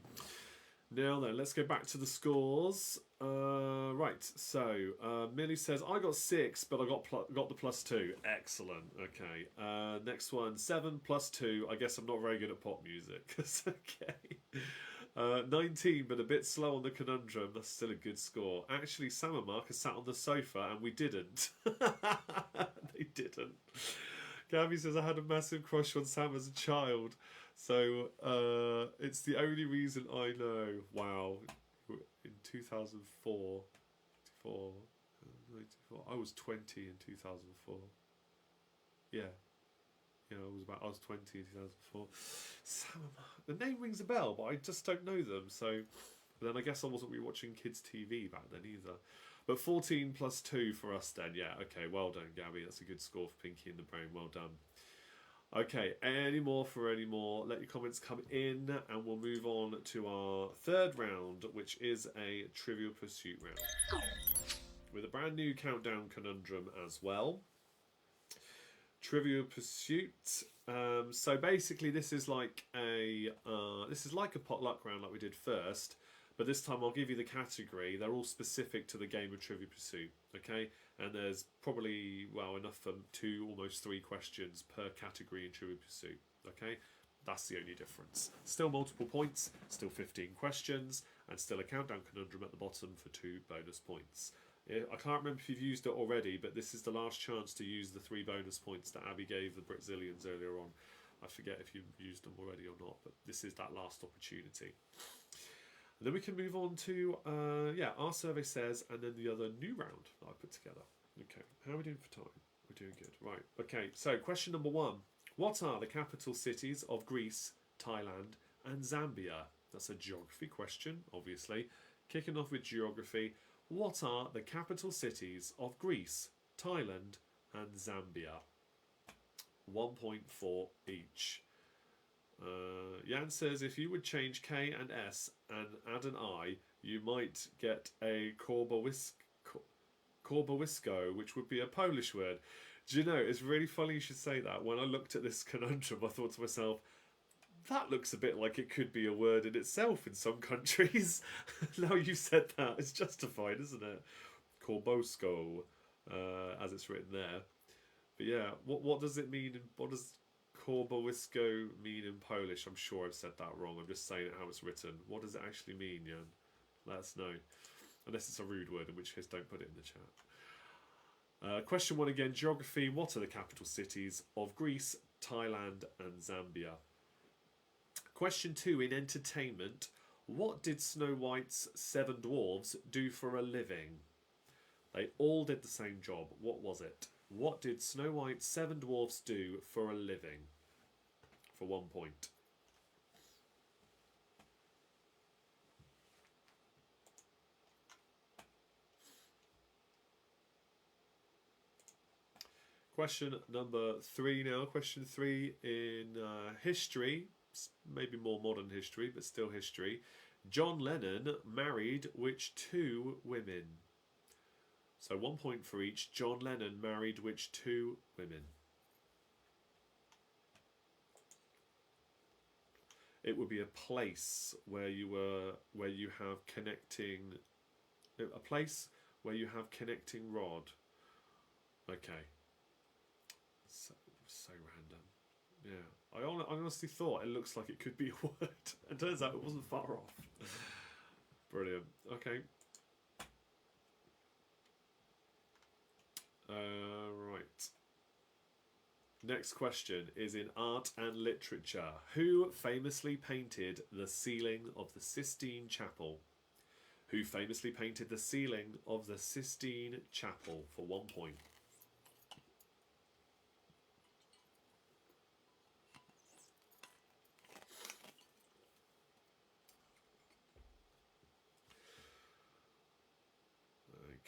Now then, let's go back to the scores. Right, so Millie says, I got 6, but I got the +2. Excellent, okay. Next one, 7 plus 2. I guess I'm not very good at pop music. Okay. 19, but a bit slow on the conundrum. That's still a good score. Actually, Sam and Mark are sat on the sofa, and we didn't. They didn't. Gabby says, I had a massive crush on Sam as a child. So, it's the only reason I know. Wow. In 2004, I was 20 in 2004. Yeah. Yeah, I was 20 in 2004. Sam, the name rings a bell, but I just don't know them. So, but then I guess I wasn't really watching kids' TV back then either. But 14 plus 2 for us then. Yeah, okay, well done, Gabby. That's a good score for Pinky in the Brain. Well done. Okay, any more for any more? Let your comments come in and we'll move on to our 3rd round, which is a Trivial Pursuit round. With a brand new countdown conundrum as well. Trivial Pursuit. So basically, this is like a potluck round like we did first, but this time I'll give you the category. They're all specific to the game of Trivial Pursuit. Okay, and there's probably enough for 2, almost 3 questions per category in Trivial Pursuit. Okay, that's the only difference. Still multiple points, still 15 questions, and still a countdown conundrum at the bottom for 2 bonus points. I can't remember if you've used it already, but this is the last chance to use the 3 bonus points that Abby gave the Brazilians earlier on. I forget if you've used them already or not, but this is that last opportunity. And then we can move on to, our survey says, and then the other new round that I put together. Okay, how are we doing for time? We're doing good. Right, okay, so question number 1. What are the capital cities of Greece, Thailand, and Zambia? That's a geography question, obviously. Kicking off with geography. What are the capital cities of Greece, Thailand, and Zambia? 1 point for each. Jan says if you would change K and S and add an I, you might get a Korbowisko, which would be a Polish word. Do you know, it's really funny you should say that. When I looked at this conundrum, I thought to myself, that looks a bit like it could be a word in itself in some countries. Now you said that, it's justified, isn't it? Korbosko, as it's written there. But yeah, what does it mean? What does Korbowisko mean in Polish? I'm sure I've said that wrong. I'm just saying it how it's written. What does it actually mean, Jan? Let us know. Unless it's a rude word, in which case don't put it in the chat. Question 1 again, geography. What are the capital cities of Greece, Thailand, and Zambia? Question 2 in entertainment. What did Snow White's 7 dwarves do for a living? They all did the same job. What was it? What did Snow White's 7 dwarves do for a living? For 1 point. Question number 3 now. Question 3 in history. Maybe more modern history, but still history. John Lennon married which 2 women? So 1 point for each. John Lennon married which 2 women? It would be a place where you have connecting. A place where you have connecting rod. Okay. So random. Yeah. I honestly thought it looks like it could be a word. It turns out it wasn't far off. Brilliant. Okay. Right. Next question is in art and literature. Who famously painted the ceiling of the Sistine Chapel? Who famously painted the ceiling of the Sistine Chapel for 1 point?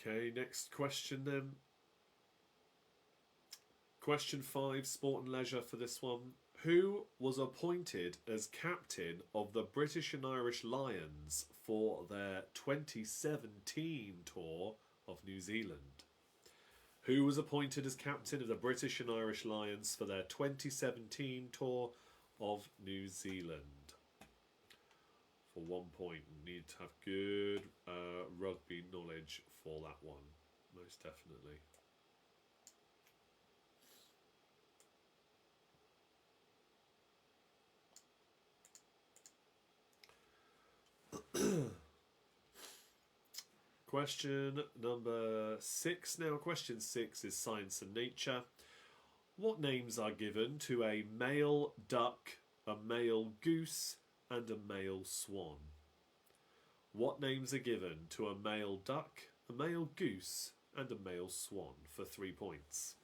Okay, next question then. Question 5, sport and leisure for this one. Who was appointed as captain of the British and Irish Lions for their 2017 tour of New Zealand? Who was appointed as captain of the British and Irish Lions for their 2017 tour of New Zealand? For 1 point, you need to have good rugby knowledge for that one, most definitely. Question number 6 now. Question 6 is science and nature. What names are given to a male duck, a male goose, and a male swan? What names are given to a male duck, a male goose, and a male swan for 3 points?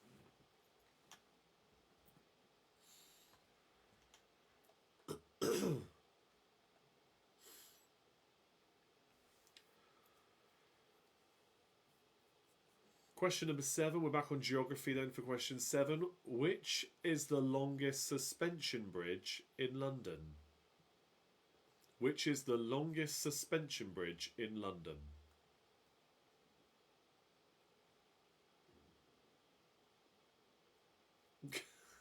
Question number 7, we're back on geography then for question 7. Which is the longest suspension bridge in London? Which is the longest suspension bridge in London?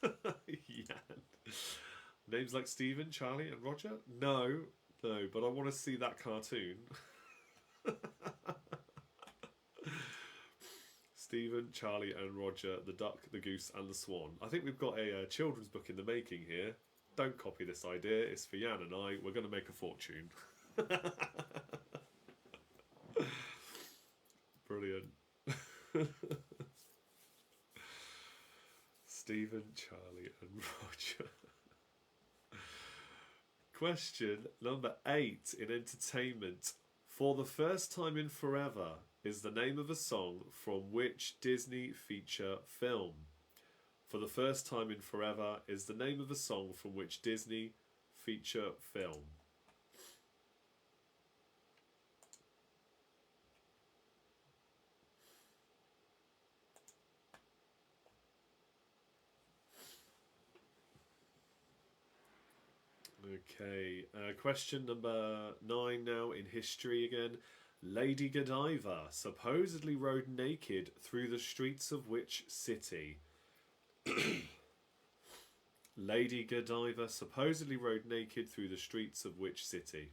Yan. Names like Stephen, Charlie, and Roger? No, no, but I want to see that cartoon. Stephen, Charlie, and Roger, the duck, the goose, and the swan. I think we've got a children's book in the making here. Don't copy this idea. It's for Jan and I. We're going to make a fortune. Brilliant. Stephen, Charlie, and Roger. Question number 8 in entertainment. For the First Time in Forever is the name of a song from which Disney feature film? For the First Time in Forever is the name of a song from which Disney feature film? Okay, question number 9 now in history again. Lady Godiva supposedly rode naked through the streets of which city? Lady Godiva supposedly rode naked through the streets of which city?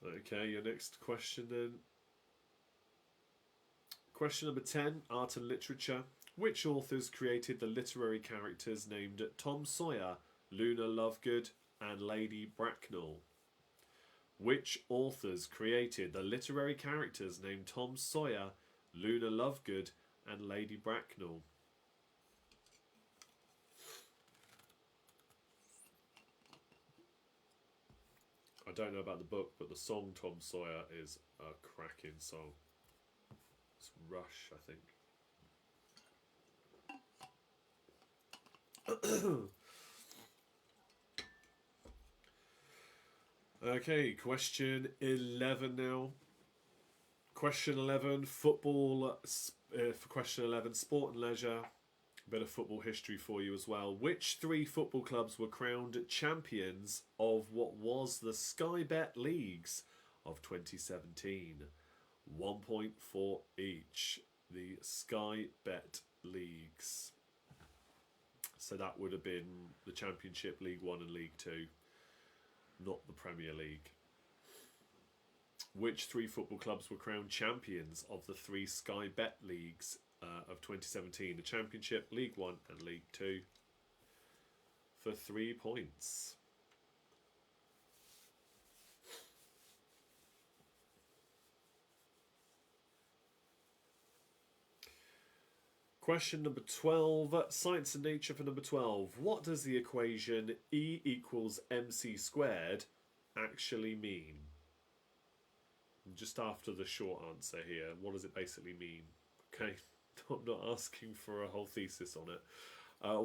Okay, your next question then. Question number 10, art and literature. Which authors created the literary characters named Tom Sawyer, Luna Lovegood, and Lady Bracknell? Which authors created the literary characters named Tom Sawyer, Luna Lovegood, and Lady Bracknell? I don't know about the book, but the song Tom Sawyer is a cracking song. It's Rush, I think. Okay, question 11 now. Question 11, football. For question 11, sport and leisure. A bit of football history for you as well. Which 3 football clubs were crowned champions of what was the Sky Bet Leagues of 2017? 1 point for each. The Sky Bet Leagues. So that would have been the Championship, League 1 and League 2. Not the Premier League. Which 3 football clubs were crowned champions of the 3 Sky Bet Leagues of 2017? The Championship, League 1 and League 2. For 3 points. Question number 12, science and nature for number 12. What does the equation E equals mc squared actually mean? Just after the short answer here, what does it basically mean? Okay, I'm not asking for a whole thesis on it.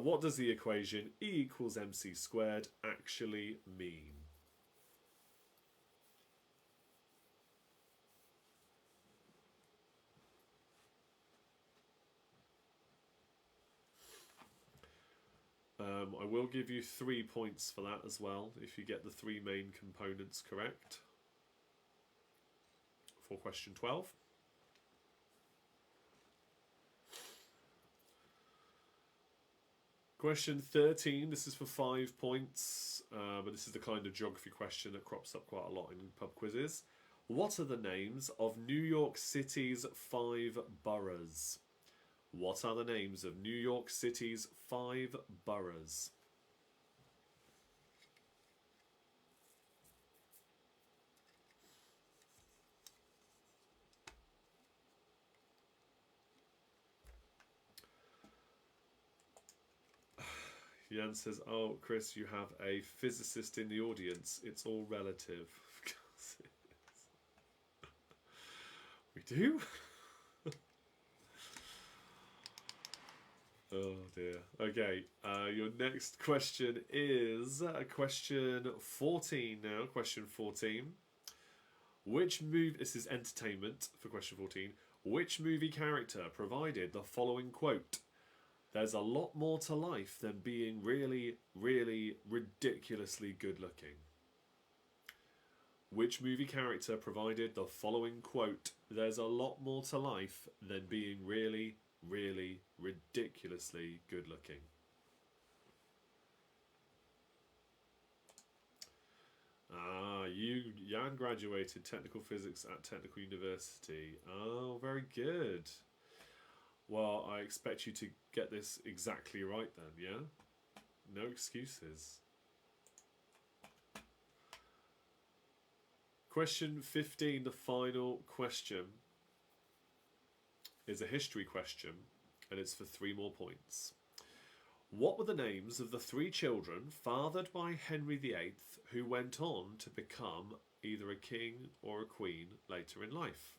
What does the equation E equals mc squared actually mean? I will give you 3 points for that as well, if you get the 3 main components correct. For question 12. Question 13, this is for 5 points, but this is the kind of geography question that crops up quite a lot in pub quizzes. What are the names of New York City's 5 boroughs? What are the names of New York City's 5 boroughs? Jan says, oh, Chris, you have a physicist in the audience. It's all relative. We do? Oh dear. Okay, your next question is question 14 now. Question 14. Which movie... This is entertainment for question 14. Which movie character provided the following quote? There's a lot more to life than being really, really ridiculously good looking. Which movie character provided the following quote? There's a lot more to life than being really, really ridiculously good looking. Jan graduated technical physics at Technical University. Oh, very good. Well, I expect you to get this exactly right then, yeah? No excuses. Question 15, the final question, is a history question, and it's for 3 more points. What were the names of the 3 children fathered by Henry VIII who went on to become either a king or a queen later in life?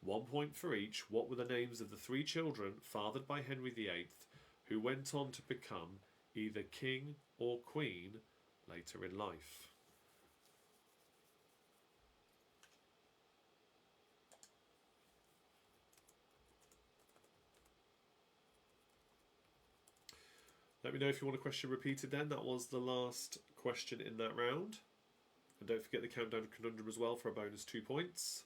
1 point for each. What were the names of the 3 children fathered by Henry VIII who went on to become either king or queen later in life? Let me know if you want a question repeated then. That was the last question in that round. And don't forget the countdown conundrum as well for a bonus 2 points.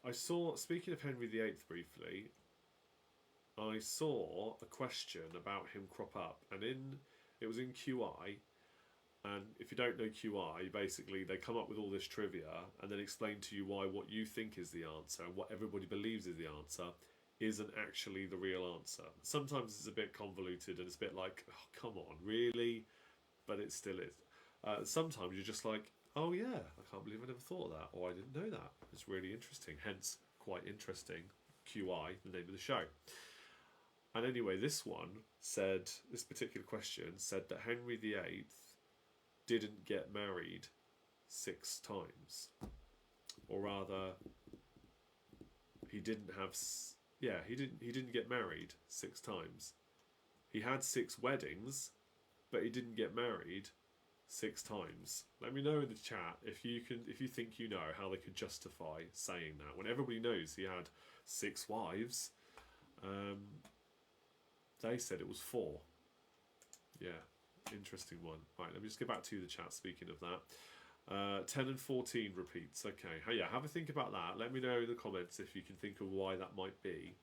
I saw, speaking of Henry VIII briefly, I saw a question about him crop up, and it was in QI. And if you don't know QI, basically they come up with all this trivia and then explain to you why what you think is the answer and what everybody believes is the answer isn't actually the real answer. Sometimes it's a bit convoluted and it's a bit like, oh, come on, really? But it still is. Sometimes you're just like, oh yeah, I can't believe I never thought of that, or I didn't know that. It's really interesting, hence quite interesting, QI, the name of the show. And anyway, this particular question said that Henry VIII didn't get married 6 times, or rather, he didn't get married 6 times. He had 6 weddings, but he didn't get married 6 times. Let me know in the chat if you think you know how they could justify saying that when everybody knows he had 6 wives. They said it was 4. Yeah. Interesting one. Right, let me just get back to the chat, speaking of that. 10 and 14 repeats. Okay, yeah, have a think about that. Let me know in the comments if you can think of why that might be.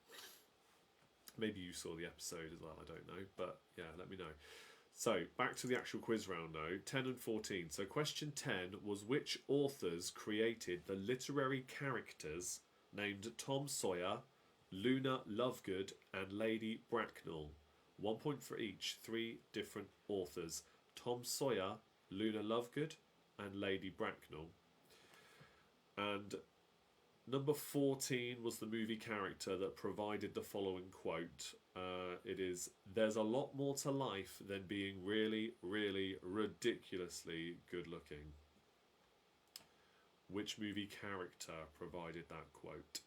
Maybe you saw the episode as well, I don't know. But yeah, let me know. So, back to the actual quiz round now. 10 and 14. So question 10 was, which authors created the literary characters named Tom Sawyer, Luna Lovegood and Lady Bracknell? 1 point for each. 3 different authors. Tom Sawyer, Luna Lovegood and Lady Bracknell. And number 14 was the movie character that provided the following quote. It is, there's a lot more to life than being really, really ridiculously good looking. Which movie character provided that quote?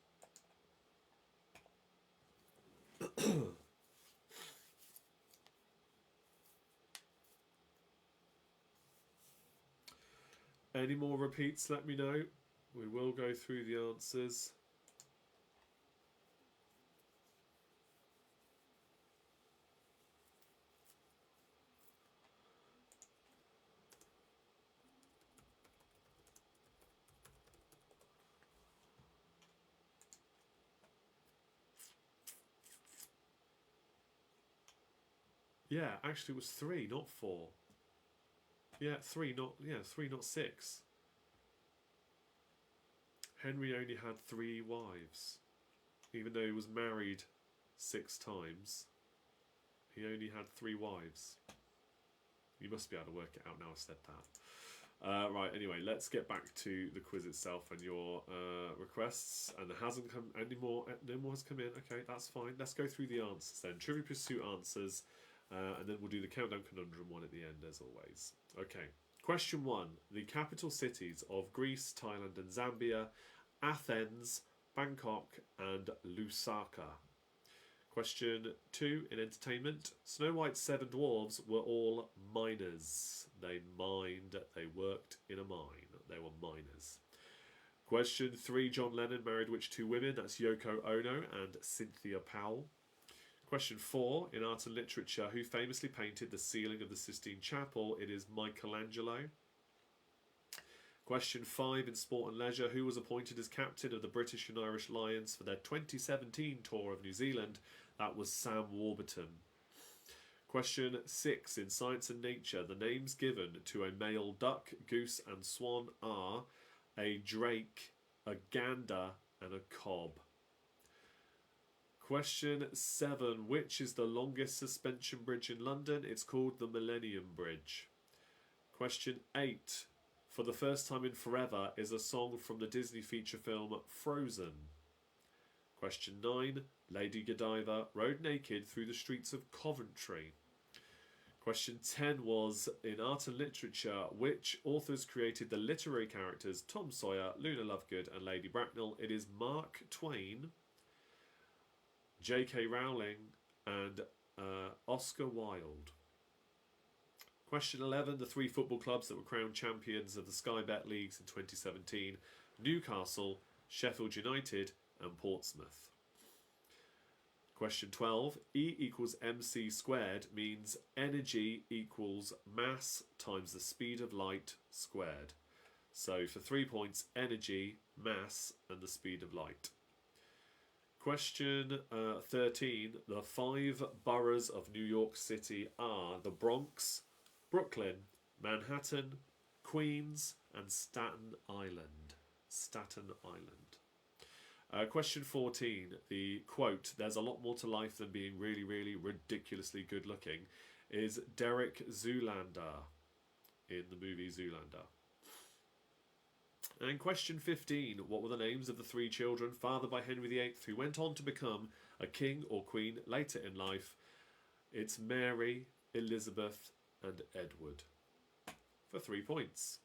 Any more repeats, let me know. We will go through the answers. Yeah, actually it was 3, not 4. Yeah, 3, not 6. Henry only had 3 wives. Even though he was married 6 times, he only had 3 wives. You must be able to work it out now I've said that. Right, anyway, let's get back to the quiz itself and your requests. And there hasn't come any more. No more has come in. Okay, that's fine. Let's go through the answers then. Trivia Pursuit answers. And then we'll do the Countdown Conundrum one at the end, as always. Okay. Question 1. The capital cities of Greece, Thailand and Zambia: Athens, Bangkok and Lusaka. Question 2. In entertainment: Snow White's 7 dwarves were all miners. They mined. They worked in a mine. they were minors. Question 3, John Lennon married which two women? That's Yoko Ono and Cynthia Powell. Question 4, in art and literature, who famously painted the ceiling of the Sistine Chapel? It is Michelangelo. Question 5, in sport and leisure, who was appointed as captain of the British and Irish Lions for their 2017 tour of New Zealand? That was Sam Warburton. Question 6, in science and nature, the names given to a male duck, goose and swan are a drake, a gander and a cob. Question 7, which is the longest suspension bridge in London? It's called the Millennium Bridge. Question 8, for the first time in forever is a song from the Disney feature film Frozen. Question 9, Lady Godiva rode naked through the streets of Coventry. Question 10 was, in art and literature, which authors created the literary characters Tom Sawyer, Luna Lovegood and Lady Bracknell? It is Mark Twain, J.K. Rowling and Oscar Wilde. Question 11, the 3 football clubs that were crowned champions of the Sky Bet Leagues in 2017, Newcastle, Sheffield United and Portsmouth. Question 12, E equals mc squared means energy equals mass times the speed of light squared. So for 3 points, energy, mass and the speed of light. Question 13, the 5 boroughs of New York City are the Bronx, Brooklyn, Manhattan, Queens and Staten Island. Staten Island. Question 14, the quote, there's a lot more to life than being really, really ridiculously good looking, is Derek Zoolander in the movie Zoolander. And question 15, what were the names of the 3 children fathered by Henry VIII who went on to become a king or queen later in life? It's Mary, Elizabeth and Edward. For 3 points.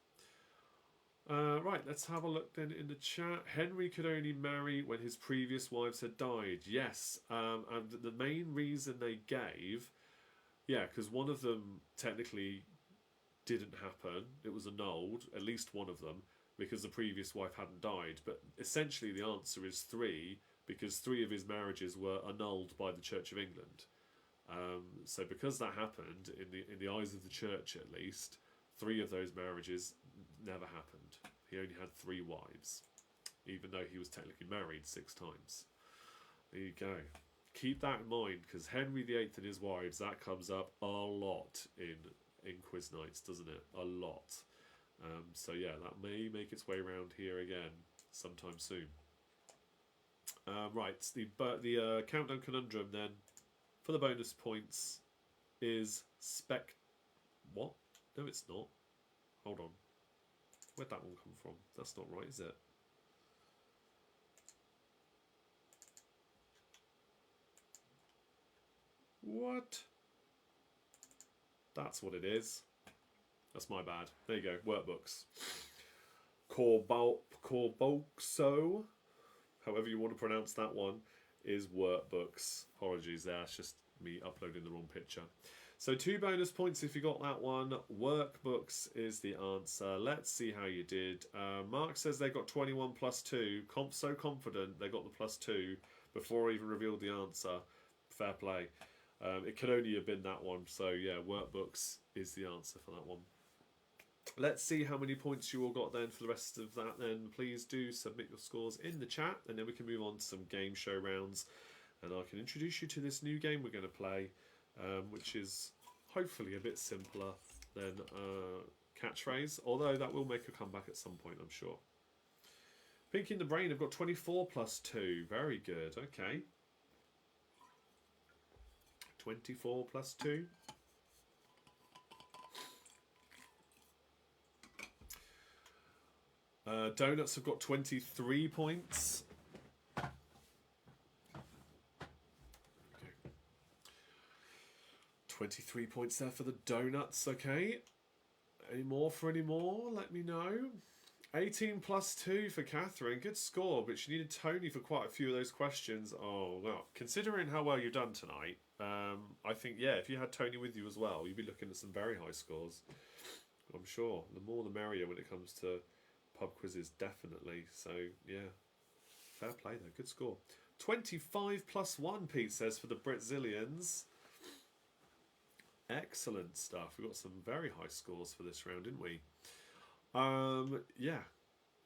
Right, let's have a look then in the chat. Henry could only marry when his previous wives had died. Yes, and the main reason they gave, because one of them technically didn't happen. It was annulled, at least one of them, because the previous wife hadn't died. But essentially the answer is 3, because 3 of his marriages were annulled by the Church of England. So because that happened, in the eyes of the church at least, 3 of those marriages never happened. He only had 3 wives, even though he was technically married 6 times. There you go. Keep that in mind, because Henry VIII and his wives, that comes up a lot in quiz nights, doesn't it? A lot. So yeah, that may make its way around here again sometime soon. Right, the countdown conundrum then for the bonus points is what? No, it's not. Hold on. Where'd that one come from? That's not right, is it? What? That's what it is. That's my bad. There you go. Workbooks. Corboxo, however you want to pronounce that one, is workbooks. Apologies there. It's just me uploading the wrong picture. So 2 bonus points if you got that one. Workbooks is the answer. Let's see how you did. Mark says they got 21 plus 2. So confident they got the plus 2 before I even revealed the answer. Fair play. It could only have been that one. So yeah, workbooks is the answer for that one. Let's see how many points you all got then for the rest of that then. Please do submit your scores in the chat and then we can move on to some game show rounds. And I can introduce you to this new game we're going to play. Which is hopefully a bit simpler than catchphrase, although that will make a comeback at some point, I'm sure. Pinky in the Brain have got 24 plus 2. Very good, okay. 24 plus 2. Donuts have got 23 points. 23 points there for the donuts, okay. Any more for any more? Let me know. 18 plus 2 for Catherine. Good score, but she needed Tony for quite a few of those questions. Oh, well, considering how well you've done tonight, I think, yeah, if you had Tony with you as well, you'd be looking at some very high scores. I'm sure. The more the merrier when it comes to pub quizzes, definitely. So, yeah, fair play though. Good score. 25 plus 1, Pete says, for the Brazilians. Excellent stuff. We got some very high scores for this round, didn't we? Yeah,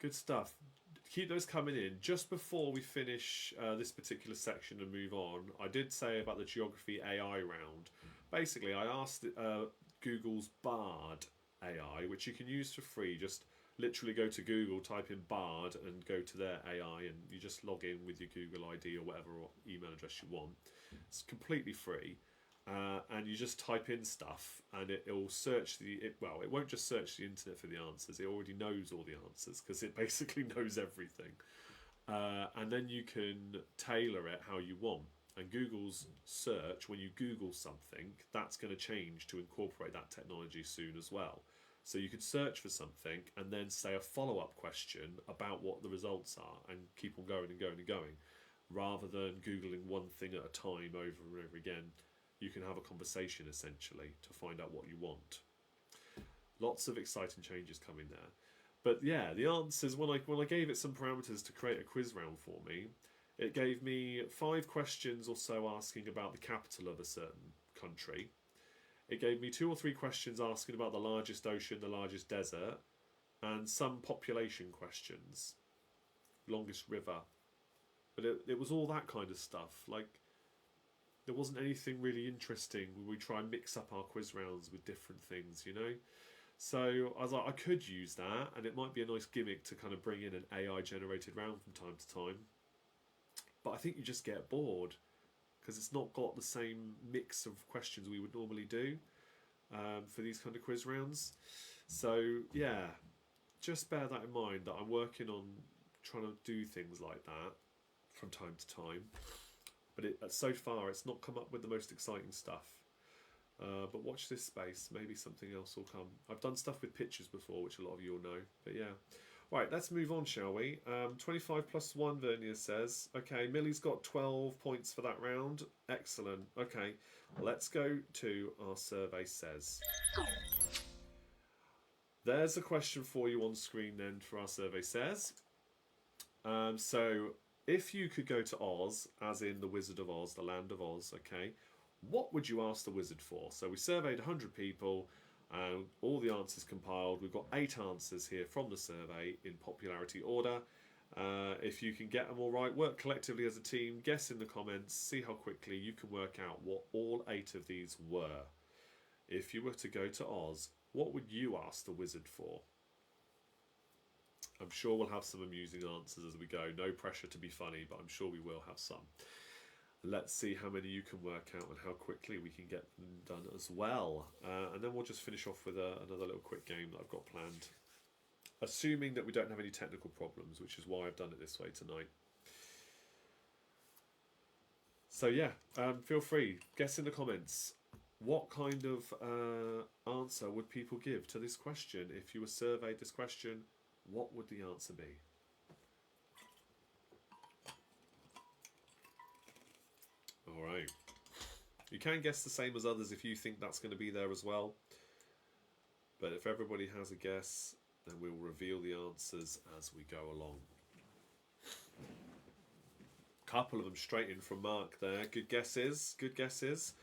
good stuff. Keep those coming in. Just before we finish this particular section and move on, I did say about the geography AI round. Basically, I asked Google's Bard AI, which you can use for free. Just literally go to Google, type in Bard, and go to their AI, and you just log in with your Google ID or whatever or email address you want. It's completely free. And you just type in stuff, and it'll search it won't just search the internet for the answers. It already knows all the answers because it basically knows everything. And then you can tailor it how you want. And Google's search, when you Google something, that's going to change to incorporate that technology soon as well. So you could search for something and then say a follow-up question about what the results are, and keep on going and going and going, rather than Googling one thing at a time over and over again. You can have a conversation essentially to find out what you want. Lots of exciting changes coming there. But yeah, the answers, when I gave it some parameters to create a quiz round for me, it gave me 5 questions or so asking about the capital of a certain country. It gave me 2 or 3 questions asking about the largest ocean, the largest desert, and some population questions. Longest river. But it was all that kind of stuff. Like, there wasn't anything really interesting when we try and mix up our quiz rounds with different things, you know? So I was like, I could use that, and it might be a nice gimmick to kind of bring in an AI generated round from time to time. But I think you just get bored because it's not got the same mix of questions we would normally do for these kind of quiz rounds. So yeah, just bear that in mind, that I'm working on trying to do things like that from time to time. But so far, it's not come up with the most exciting stuff. But watch this space. Maybe something else will come. I've done stuff with pictures before, which a lot of you will know. But yeah. Right, let's move on, shall we? 25 plus 1, Vernier says. Okay, Millie's got 12 points for that round. Excellent. Okay, let's go to our survey says. There's a question for you on screen then for our survey says. So, if you could go to Oz, as in the Wizard of Oz, the land of Oz, okay, what would you ask the wizard for? So we surveyed 100 people, all the answers compiled. We've got 8 answers here from the survey in popularity order. If you can get them all right, work collectively as a team, guess in the comments, see how quickly you can work out what all 8 of these were. If you were to go to Oz, what would you ask the wizard for? I'm sure we'll have some amusing answers as we go. No pressure to be funny, but I'm sure we will have some. Let's see how many you can work out and how quickly we can get them done as well. And then we'll just finish off with another little quick game that I've got planned. Assuming that we don't have any technical problems, which is why I've done it this way tonight. So yeah, feel free. Guess in the comments. What kind of answer would people give to this question? If you were surveyed this question, what would the answer be? Alright. You can guess the same as others if you think that's going to be there as well. But if everybody has a guess, then we'll reveal the answers as we go along. Couple of them straight in from Mark there. Good guesses. Good guesses.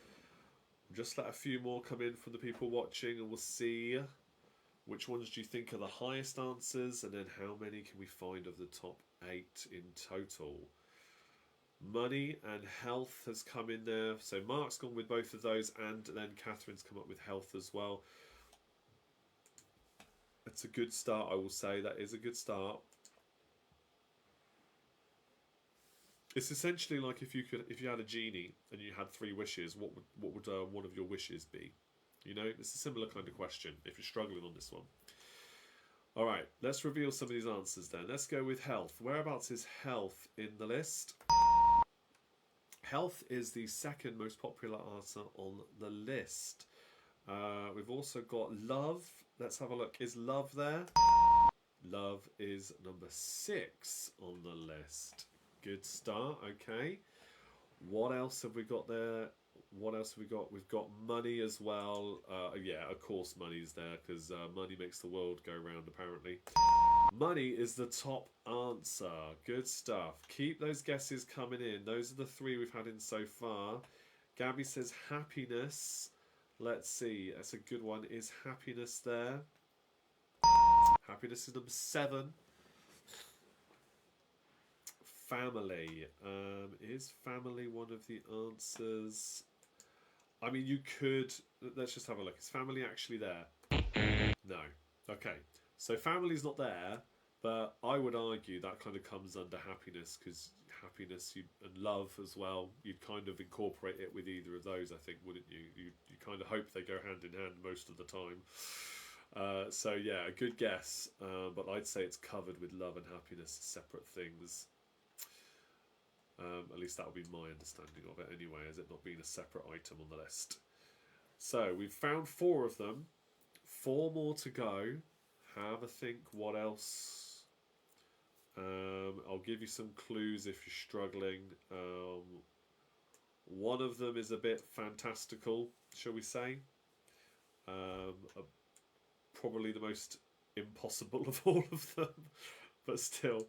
Just let a few more come in from the people watching and we'll see which ones do you think are the highest answers, and then how many can we find of the top 8 in total. Money and health has come in there. So Mark's gone with both of those, and then Catherine's come up with health as well. It's a good start, I will say. That is a good start. It's essentially like if you had a genie and you had 3 wishes, what would one of your wishes be? You know, it's a similar kind of question if you're struggling on this one. All right, let's reveal some of these answers then. Let's go with health. Whereabouts is health in the list? Health is the second most popular answer on the list. We've also got love. Let's have a look. Is love there? Love is number 6 on the list. Good start. Okay. What else have we got there? What else have we got? We've got money as well. Yeah, of course money's there because money makes the world go round apparently. Money is the top answer. Good stuff. Keep those guesses coming in. Those are the 3 we've had in so far. Gabby says happiness. Let's see. That's a good one. Is happiness there? Happiness is number 7. Family. Is family one of the answers? I mean, you could... Let's just have a look. Is family actually there? No. Okay. So family's not there, but I would argue that kind of comes under happiness, because happiness and love as well, you'd kind of incorporate it with either of those, I think, wouldn't you? You kind of hope they go hand in hand most of the time. So yeah, a good guess, but I'd say it's covered with love and happiness, separate things. At least that would be my understanding of it anyway, as it not being a separate item on the list. So we've found 4 of them. 4 more to go. Have a think what else. I'll give you some clues if you're struggling. One of them is a bit fantastical, shall we say. Probably the most impossible of all of them, but still.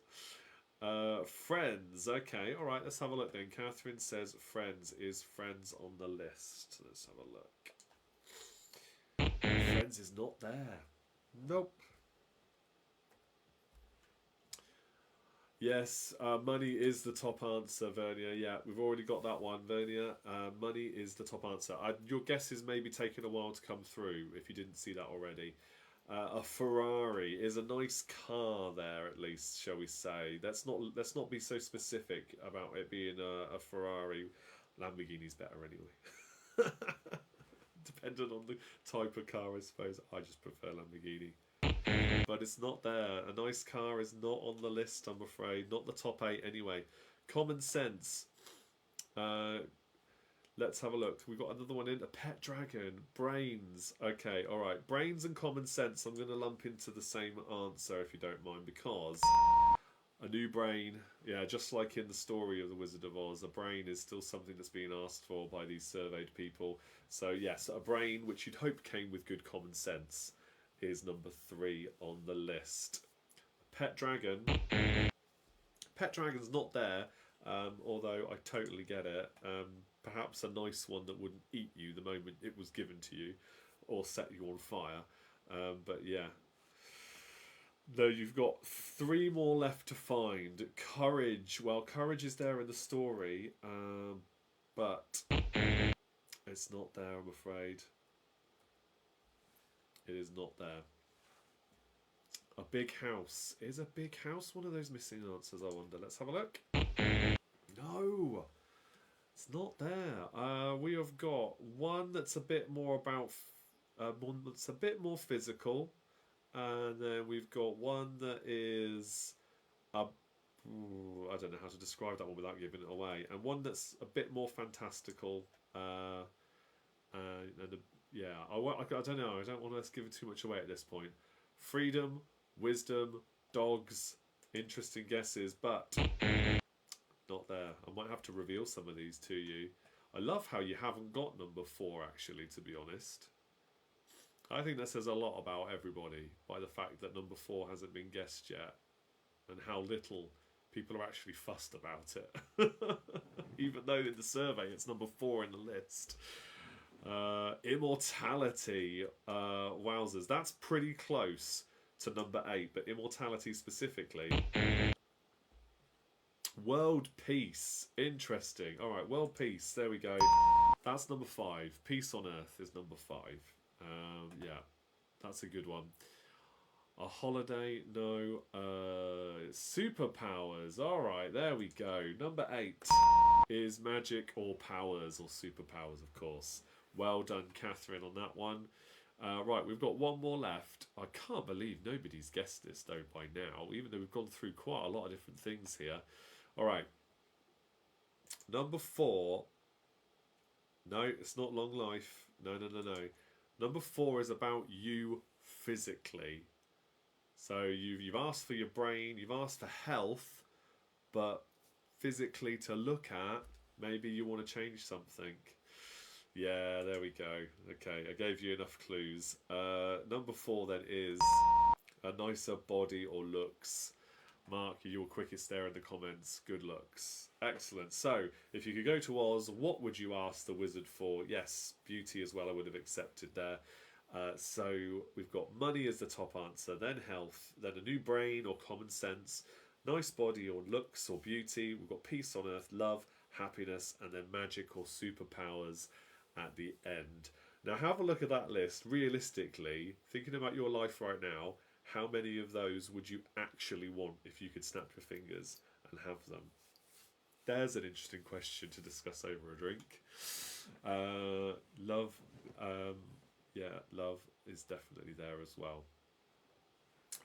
Friends. Okay, alright, let's have a look then. Catherine says Friends. Is Friends on the list? Let's have a look. Friends is not there. Nope. Yes, money is the top answer, Vernia. Yeah, we've already got that one, Vernia. Money is the top answer. Your guesses may be taking a while to come through if you didn't see that already. A Ferrari is a nice car there, at least, shall we say. Let's not be so specific about it being a Ferrari. Lamborghini's better anyway. Depending on the type of car, I suppose. I just prefer Lamborghini. But it's not there. A nice car is not on the list, I'm afraid. Not the top 8 anyway. Common sense. Let's have a look. We've got another one in. A pet dragon. Brains. Okay, alright. Brains and common sense I'm going to lump into the same answer, if you don't mind, because a new brain, yeah, just like in the story of The Wizard of Oz, a brain is still something that's being asked for by these surveyed people. So yes, a brain, which you'd hope came with good common sense, is number 3 on the list. Pet dragon. Pet dragon's not there, although I totally get it. Perhaps a nice one that wouldn't eat you the moment it was given to you or set you on fire. But yeah. Though you've got 3 more left to find. Courage. Well, courage is there in the story, but it's not there, I'm afraid. It is not there. A big house. Is a big house one of those missing answers, I wonder? Let's have a look. No! It's not there. We have got one that's a bit more about... one that's a bit more physical. And then we've got one that is... I don't know how to describe that one without giving it away. And one that's a bit more fantastical. Yeah, I don't know. I don't want to give it too much away at this point. Freedom, wisdom, dogs, interesting guesses, but not there. I might have to reveal some of these to you. I love how you haven't got number 4, actually, to be honest. I think that says a lot about everybody by the fact that number 4 hasn't been guessed yet, and how little people are actually fussed about it. Even though in the survey it's number 4 in the list. Immortality. Wowzers. That's pretty close to number 8, but immortality specifically. World peace. Interesting. Alright, world peace. There we go. That's number 5. Peace on Earth is number 5. Yeah, that's a good one. A holiday, no. Superpowers. Alright, there we go. Number 8 is magic or powers, or superpowers, of course. Well done, Catherine, on that one. Right, we've got one more left. I can't believe nobody's guessed this, though, by now, even though we've gone through quite a lot of different things here. Alright. Number 4. No, it's not long life. No. Number 4 is about you physically. So you've asked for your brain, you've asked for health, but physically to look at, maybe you want to change something. Yeah, there we go. Okay, I gave you enough clues. Number 4 then is A nicer body or looks. Mark, you're quickest there in the comments. Good looks. Excellent. So, if you could go to Oz, what would you ask the wizard for? Yes, beauty as well, I would have accepted there. So, we've got money as the top answer, then health, then a new brain or common sense, nice body or looks or beauty. We've got peace on earth, love, happiness, and then magic or superpowers at the end. Now, have a look at that list. Realistically, thinking about your life right now, how many of those would you actually want if you could snap your fingers and have them? There's an interesting question to discuss over a drink. Love, love is definitely there as well.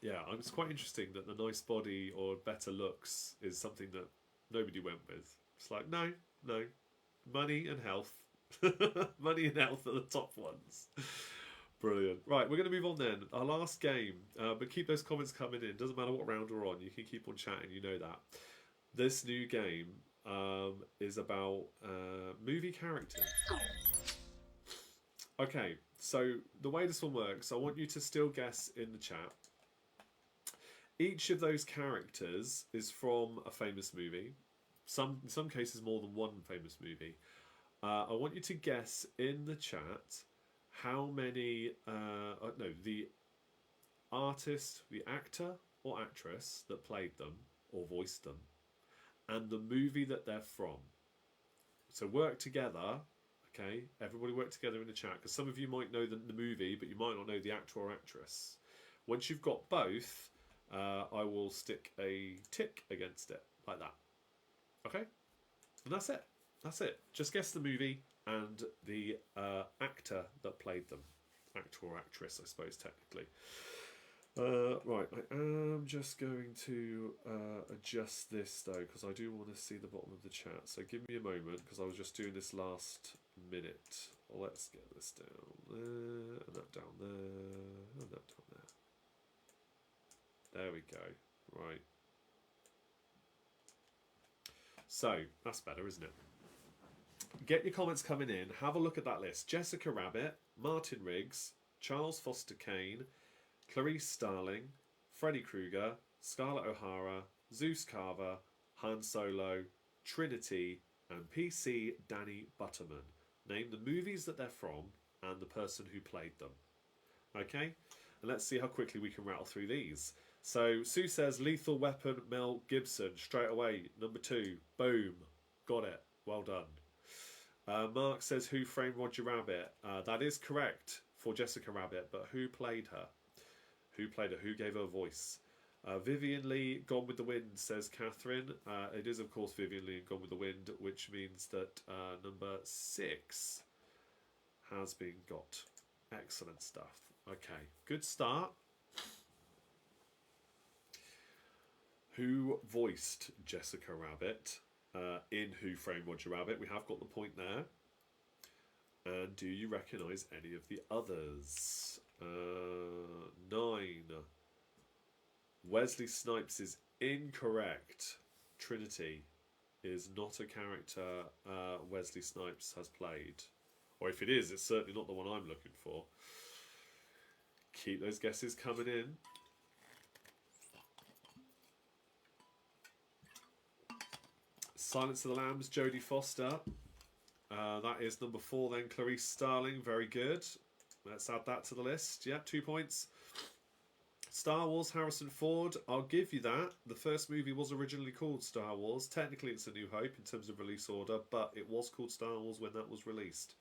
Yeah, it's quite interesting that the nice body or better looks is something that nobody went with. It's like, no, money and health. Money and health are the top ones. Brilliant. Right, we're going to move on then. Our last game, but keep those comments coming in. Doesn't matter what round we're on. You can keep on chatting. You know that. This new game is about movie characters. Okay, so the way this one works, I want you to still guess in the chat. Each of those characters is from a famous movie. In some cases, more than one famous movie. I want you to guess in the chat how many, the artist, the actor or actress that played them or voiced them, and the movie that they're from. So work together, okay? Everybody work together in the chat, because some of you might know the movie, but you might not know the actor or actress. Once you've got both, I will stick a tick against it, like that. Okay? And that's it. That's it. Just guess the movie and the actor that played them. Actor or actress, I suppose, technically. Right, I am just going to adjust this, though, because I do want to see the bottom of the chat. So give me a moment, because I was just doing this last minute. Let's get this down there, and that down there, and that down there. There we go. Right. So, that's better, isn't it? Get your comments coming in. Have a look at that list. Jessica Rabbit, Martin Riggs, Charles Foster Kane, Clarice Starling, Freddy Krueger, Scarlett O'Hara, Zeus Carver, Han Solo, Trinity, and PC Danny Butterman. Name the movies that they're from and the person who played them. Okay? And let's see how quickly we can rattle through these. So, Sue says Lethal Weapon, Mel Gibson. Straight away, number 2. Boom. Got it. Well done. Mark says Who Framed Roger Rabbit. That is correct for Jessica Rabbit, but who played her? Who played her? Who gave her a voice? Vivian Lee, Gone with the Wind, says Catherine. It is, of course, Vivian Lee and Gone with the Wind, which means that number 6 has been got. Excellent stuff. Okay, good start. Who voiced Jessica Rabbit in Who Framed Roger Rabbit? We have got the point there. And do you recognise any of the others? 9. Wesley Snipes is incorrect. Trinity is not a character Wesley Snipes has played. Or if it is, it's certainly not the one I'm looking for. Keep those guesses coming in. Silence of the Lambs, Jodie Foster. That is number 4 then, Clarice Starling. Very good. Let's add that to the list. Yeah, 2 points. Star Wars, Harrison Ford. I'll give you that. The first movie was originally called Star Wars. Technically, it's A New Hope in terms of release order, but it was called Star Wars when that was released.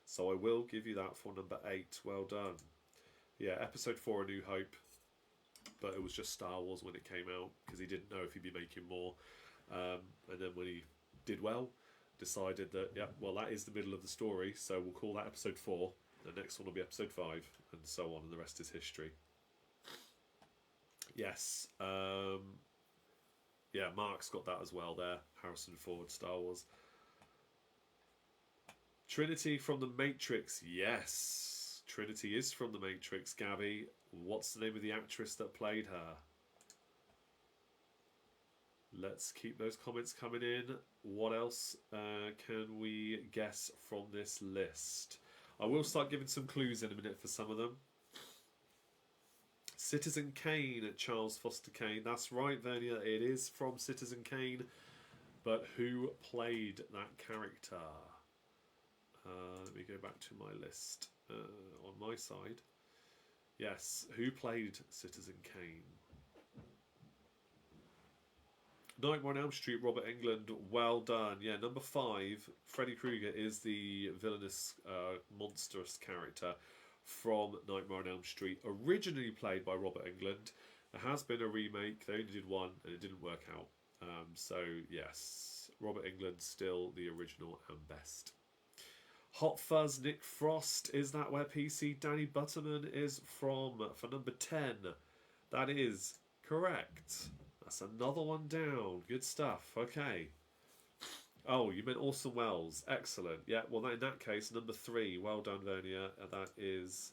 So I will give you that for number 8. Well done. Yeah, episode 4, A New Hope. But it was just Star Wars when it came out, because he didn't know if he'd be making more. And then when he did well, decided that, yeah, well, that is the middle of the story, so we'll call that episode 4. The next one will be episode 5, and so on, and the rest is history. Yes. Yeah, Mark's got that as well there. Harrison Ford, Star Wars. Trinity from The Matrix. Yes. Trinity is from The Matrix, Gabby. What's the name of the actress that played her? Let's keep those comments coming in. What else can we guess from this list? I will start giving some clues in a minute for some of them. Citizen Kane, Charles Foster Kane. That's right, Vernia. It is from Citizen Kane. But who played that character? Let me go back to my list on my side. Yes, who played Citizen Kane? Nightmare on Elm Street, Robert Englund, well done. Yeah, number 5, Freddy Krueger is the villainous, monstrous character from Nightmare on Elm Street, originally played by Robert Englund. There has been a remake, they only did one and it didn't work out. So, yes, Robert Englund still the original and best. Hot Fuzz, Nick Frost, is that where PC Danny Butterman is from for number 10? That is correct. That's another one down. Good stuff. Okay. Oh, you meant Orson Welles. Excellent. Yeah, well, in that case, number 3. Well done, Vernia. That is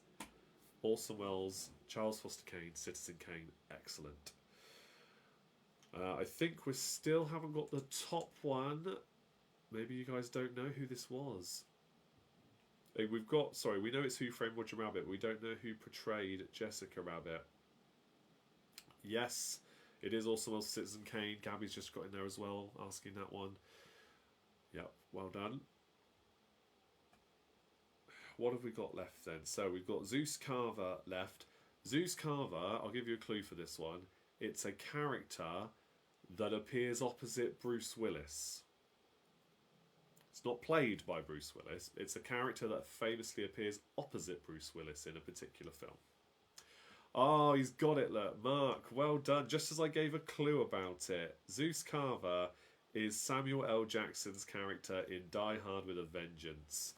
Orson Welles, Charles Foster Kane, Citizen Kane. Excellent. I think we still haven't got the top one. Maybe you guys don't know who this was. We've got, sorry, we know it's Who Framed Roger Rabbit. We don't know who portrayed Jessica Rabbit. Yes, it is also Citizen Kane. Gabby's just got in there as well, asking that one. Yep, well done. What have we got left then? So we've got Zeus Carver left. Zeus Carver, I'll give you a clue for this one. It's a character that appears opposite Bruce Willis. It's not played by Bruce Willis. It's a character that famously appears opposite Bruce Willis in a particular film. Oh, he's got it, look. Mark, well done. Just as I gave a clue about it. Zeus Carver is Samuel L. Jackson's character in Die Hard with a Vengeance.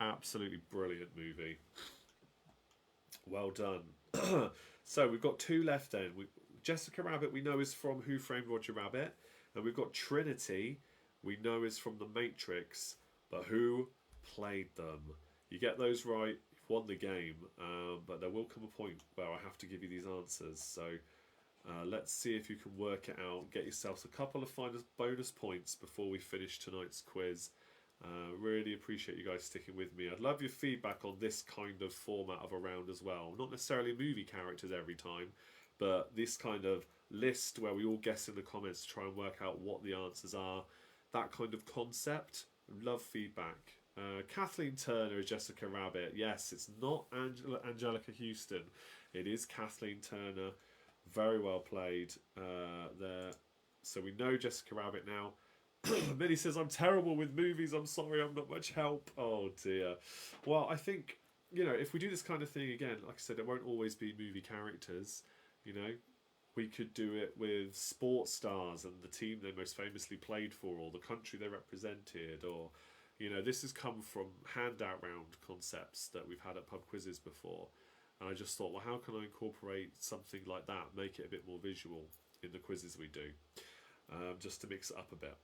Absolutely brilliant movie. Well done. So we've got 2 left then. Jessica Rabbit we know is from Who Framed Roger Rabbit. And we've got Trinity we know is from The Matrix. But who played them? You get those right, you've won the game. But there will come a point where I have to give you these answers. So let's see if you can work it out. Get yourselves a couple of bonus points before we finish tonight's quiz. Really appreciate you guys sticking with me. I'd love your feedback on this kind of format of a round as well. Not necessarily movie characters every time, but this kind of list where we all guess in the comments to try and work out what the answers are. That kind of concept. Love feedback. Kathleen Turner is Jessica Rabbit. Yes, it's not Angelica Houston. It is Kathleen Turner. Very well played there. So we know Jessica Rabbit now. Millie says, I'm terrible with movies. I'm sorry, I'm not much help. Oh dear. Well, I think, you know, if we do this kind of thing again, like I said, it won't always be movie characters. You know, we could do it with sports stars and the team they most famously played for, or the country they represented, or, you know, this has come from handout round concepts that we've had at pub quizzes before. And I just thought, well, how can I incorporate something like that, make it a bit more visual in the quizzes we do, just to mix it up a bit.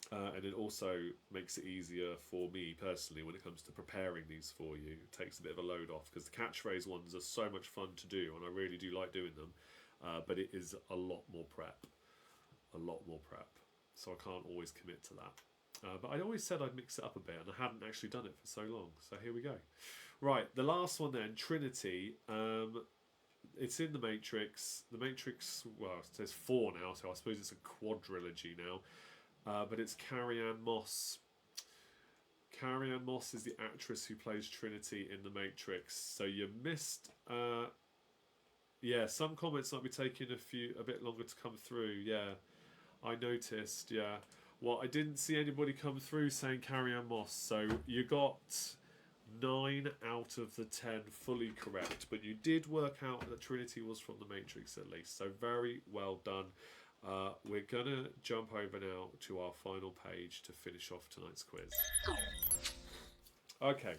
And it also makes it easier for me personally when it comes to preparing these for you. It takes a bit of a load off, because the catchphrase ones are so much fun to do and I really do like doing them, but it is a lot more prep. So I can't always commit to that. But I always said I'd mix it up a bit, and I hadn't actually done it for so long. So here we go. Right, the last one then, Trinity. It's in The Matrix. The Matrix, well, it says 4 now, so I suppose it's a quadrilogy now. But it's Carrie-Anne Moss. Carrie-Anne Moss is the actress who plays Trinity in The Matrix. So you missed... yeah, some comments might be taking a bit longer to come through. Yeah, I noticed, yeah. Well, I didn't see anybody come through saying Carrie-Anne Moss. So you got 9 out of the 10 fully correct. But you did work out that Trinity was from The Matrix at least. So very well done. We're going to jump over now to our final page to finish off tonight's quiz. Okay,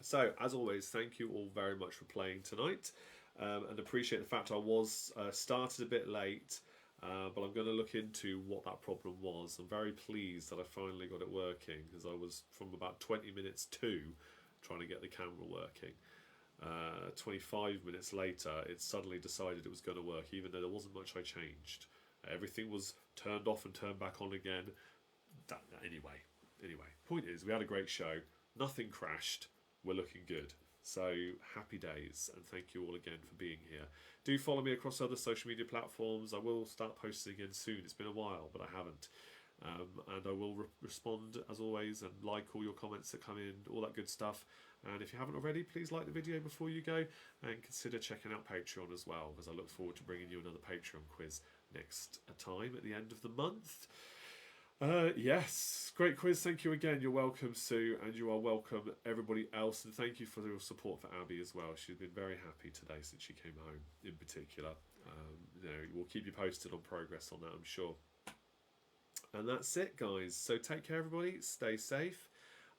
so as always, thank you all very much for playing tonight, and appreciate the fact I was started a bit late, but I'm going to look into what that problem was. I'm very pleased that I finally got it working, because I was from about 20 minutes to trying to get the camera working. 25 minutes later, it suddenly decided it was going to work, even though there wasn't much I changed. Everything was turned off and turned back on again. Anyway, point is, we had a great show. Nothing crashed. We're looking good. So happy days, and thank you all again for being here. Do follow me across other social media platforms. I will start posting again soon. It's been a while, but I haven't. And I will respond as always and like all your comments that come in, all that good stuff. And if you haven't already, please like the video before you go, and consider checking out Patreon as well, because I look forward to bringing you another Patreon quiz next time at the end of the month. Yes, great quiz. Thank you again. You're welcome, Sue, and you are welcome, everybody else. And thank you for your support for Abby as well. She's been very happy today since she came home, in particular. We'll keep you posted on progress on that, I'm sure. And that's it, guys. So take care, everybody. Stay safe.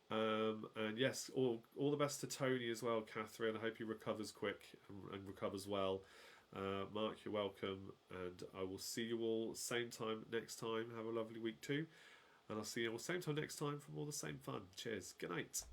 And yes, all the best to Tony as well, Catherine. I hope he recovers quick and recovers well. Mark, you're welcome, and I will see you all same time next time. Have a lovely week too, and I'll see you all same time next time for more of the same fun. Cheers. Good night.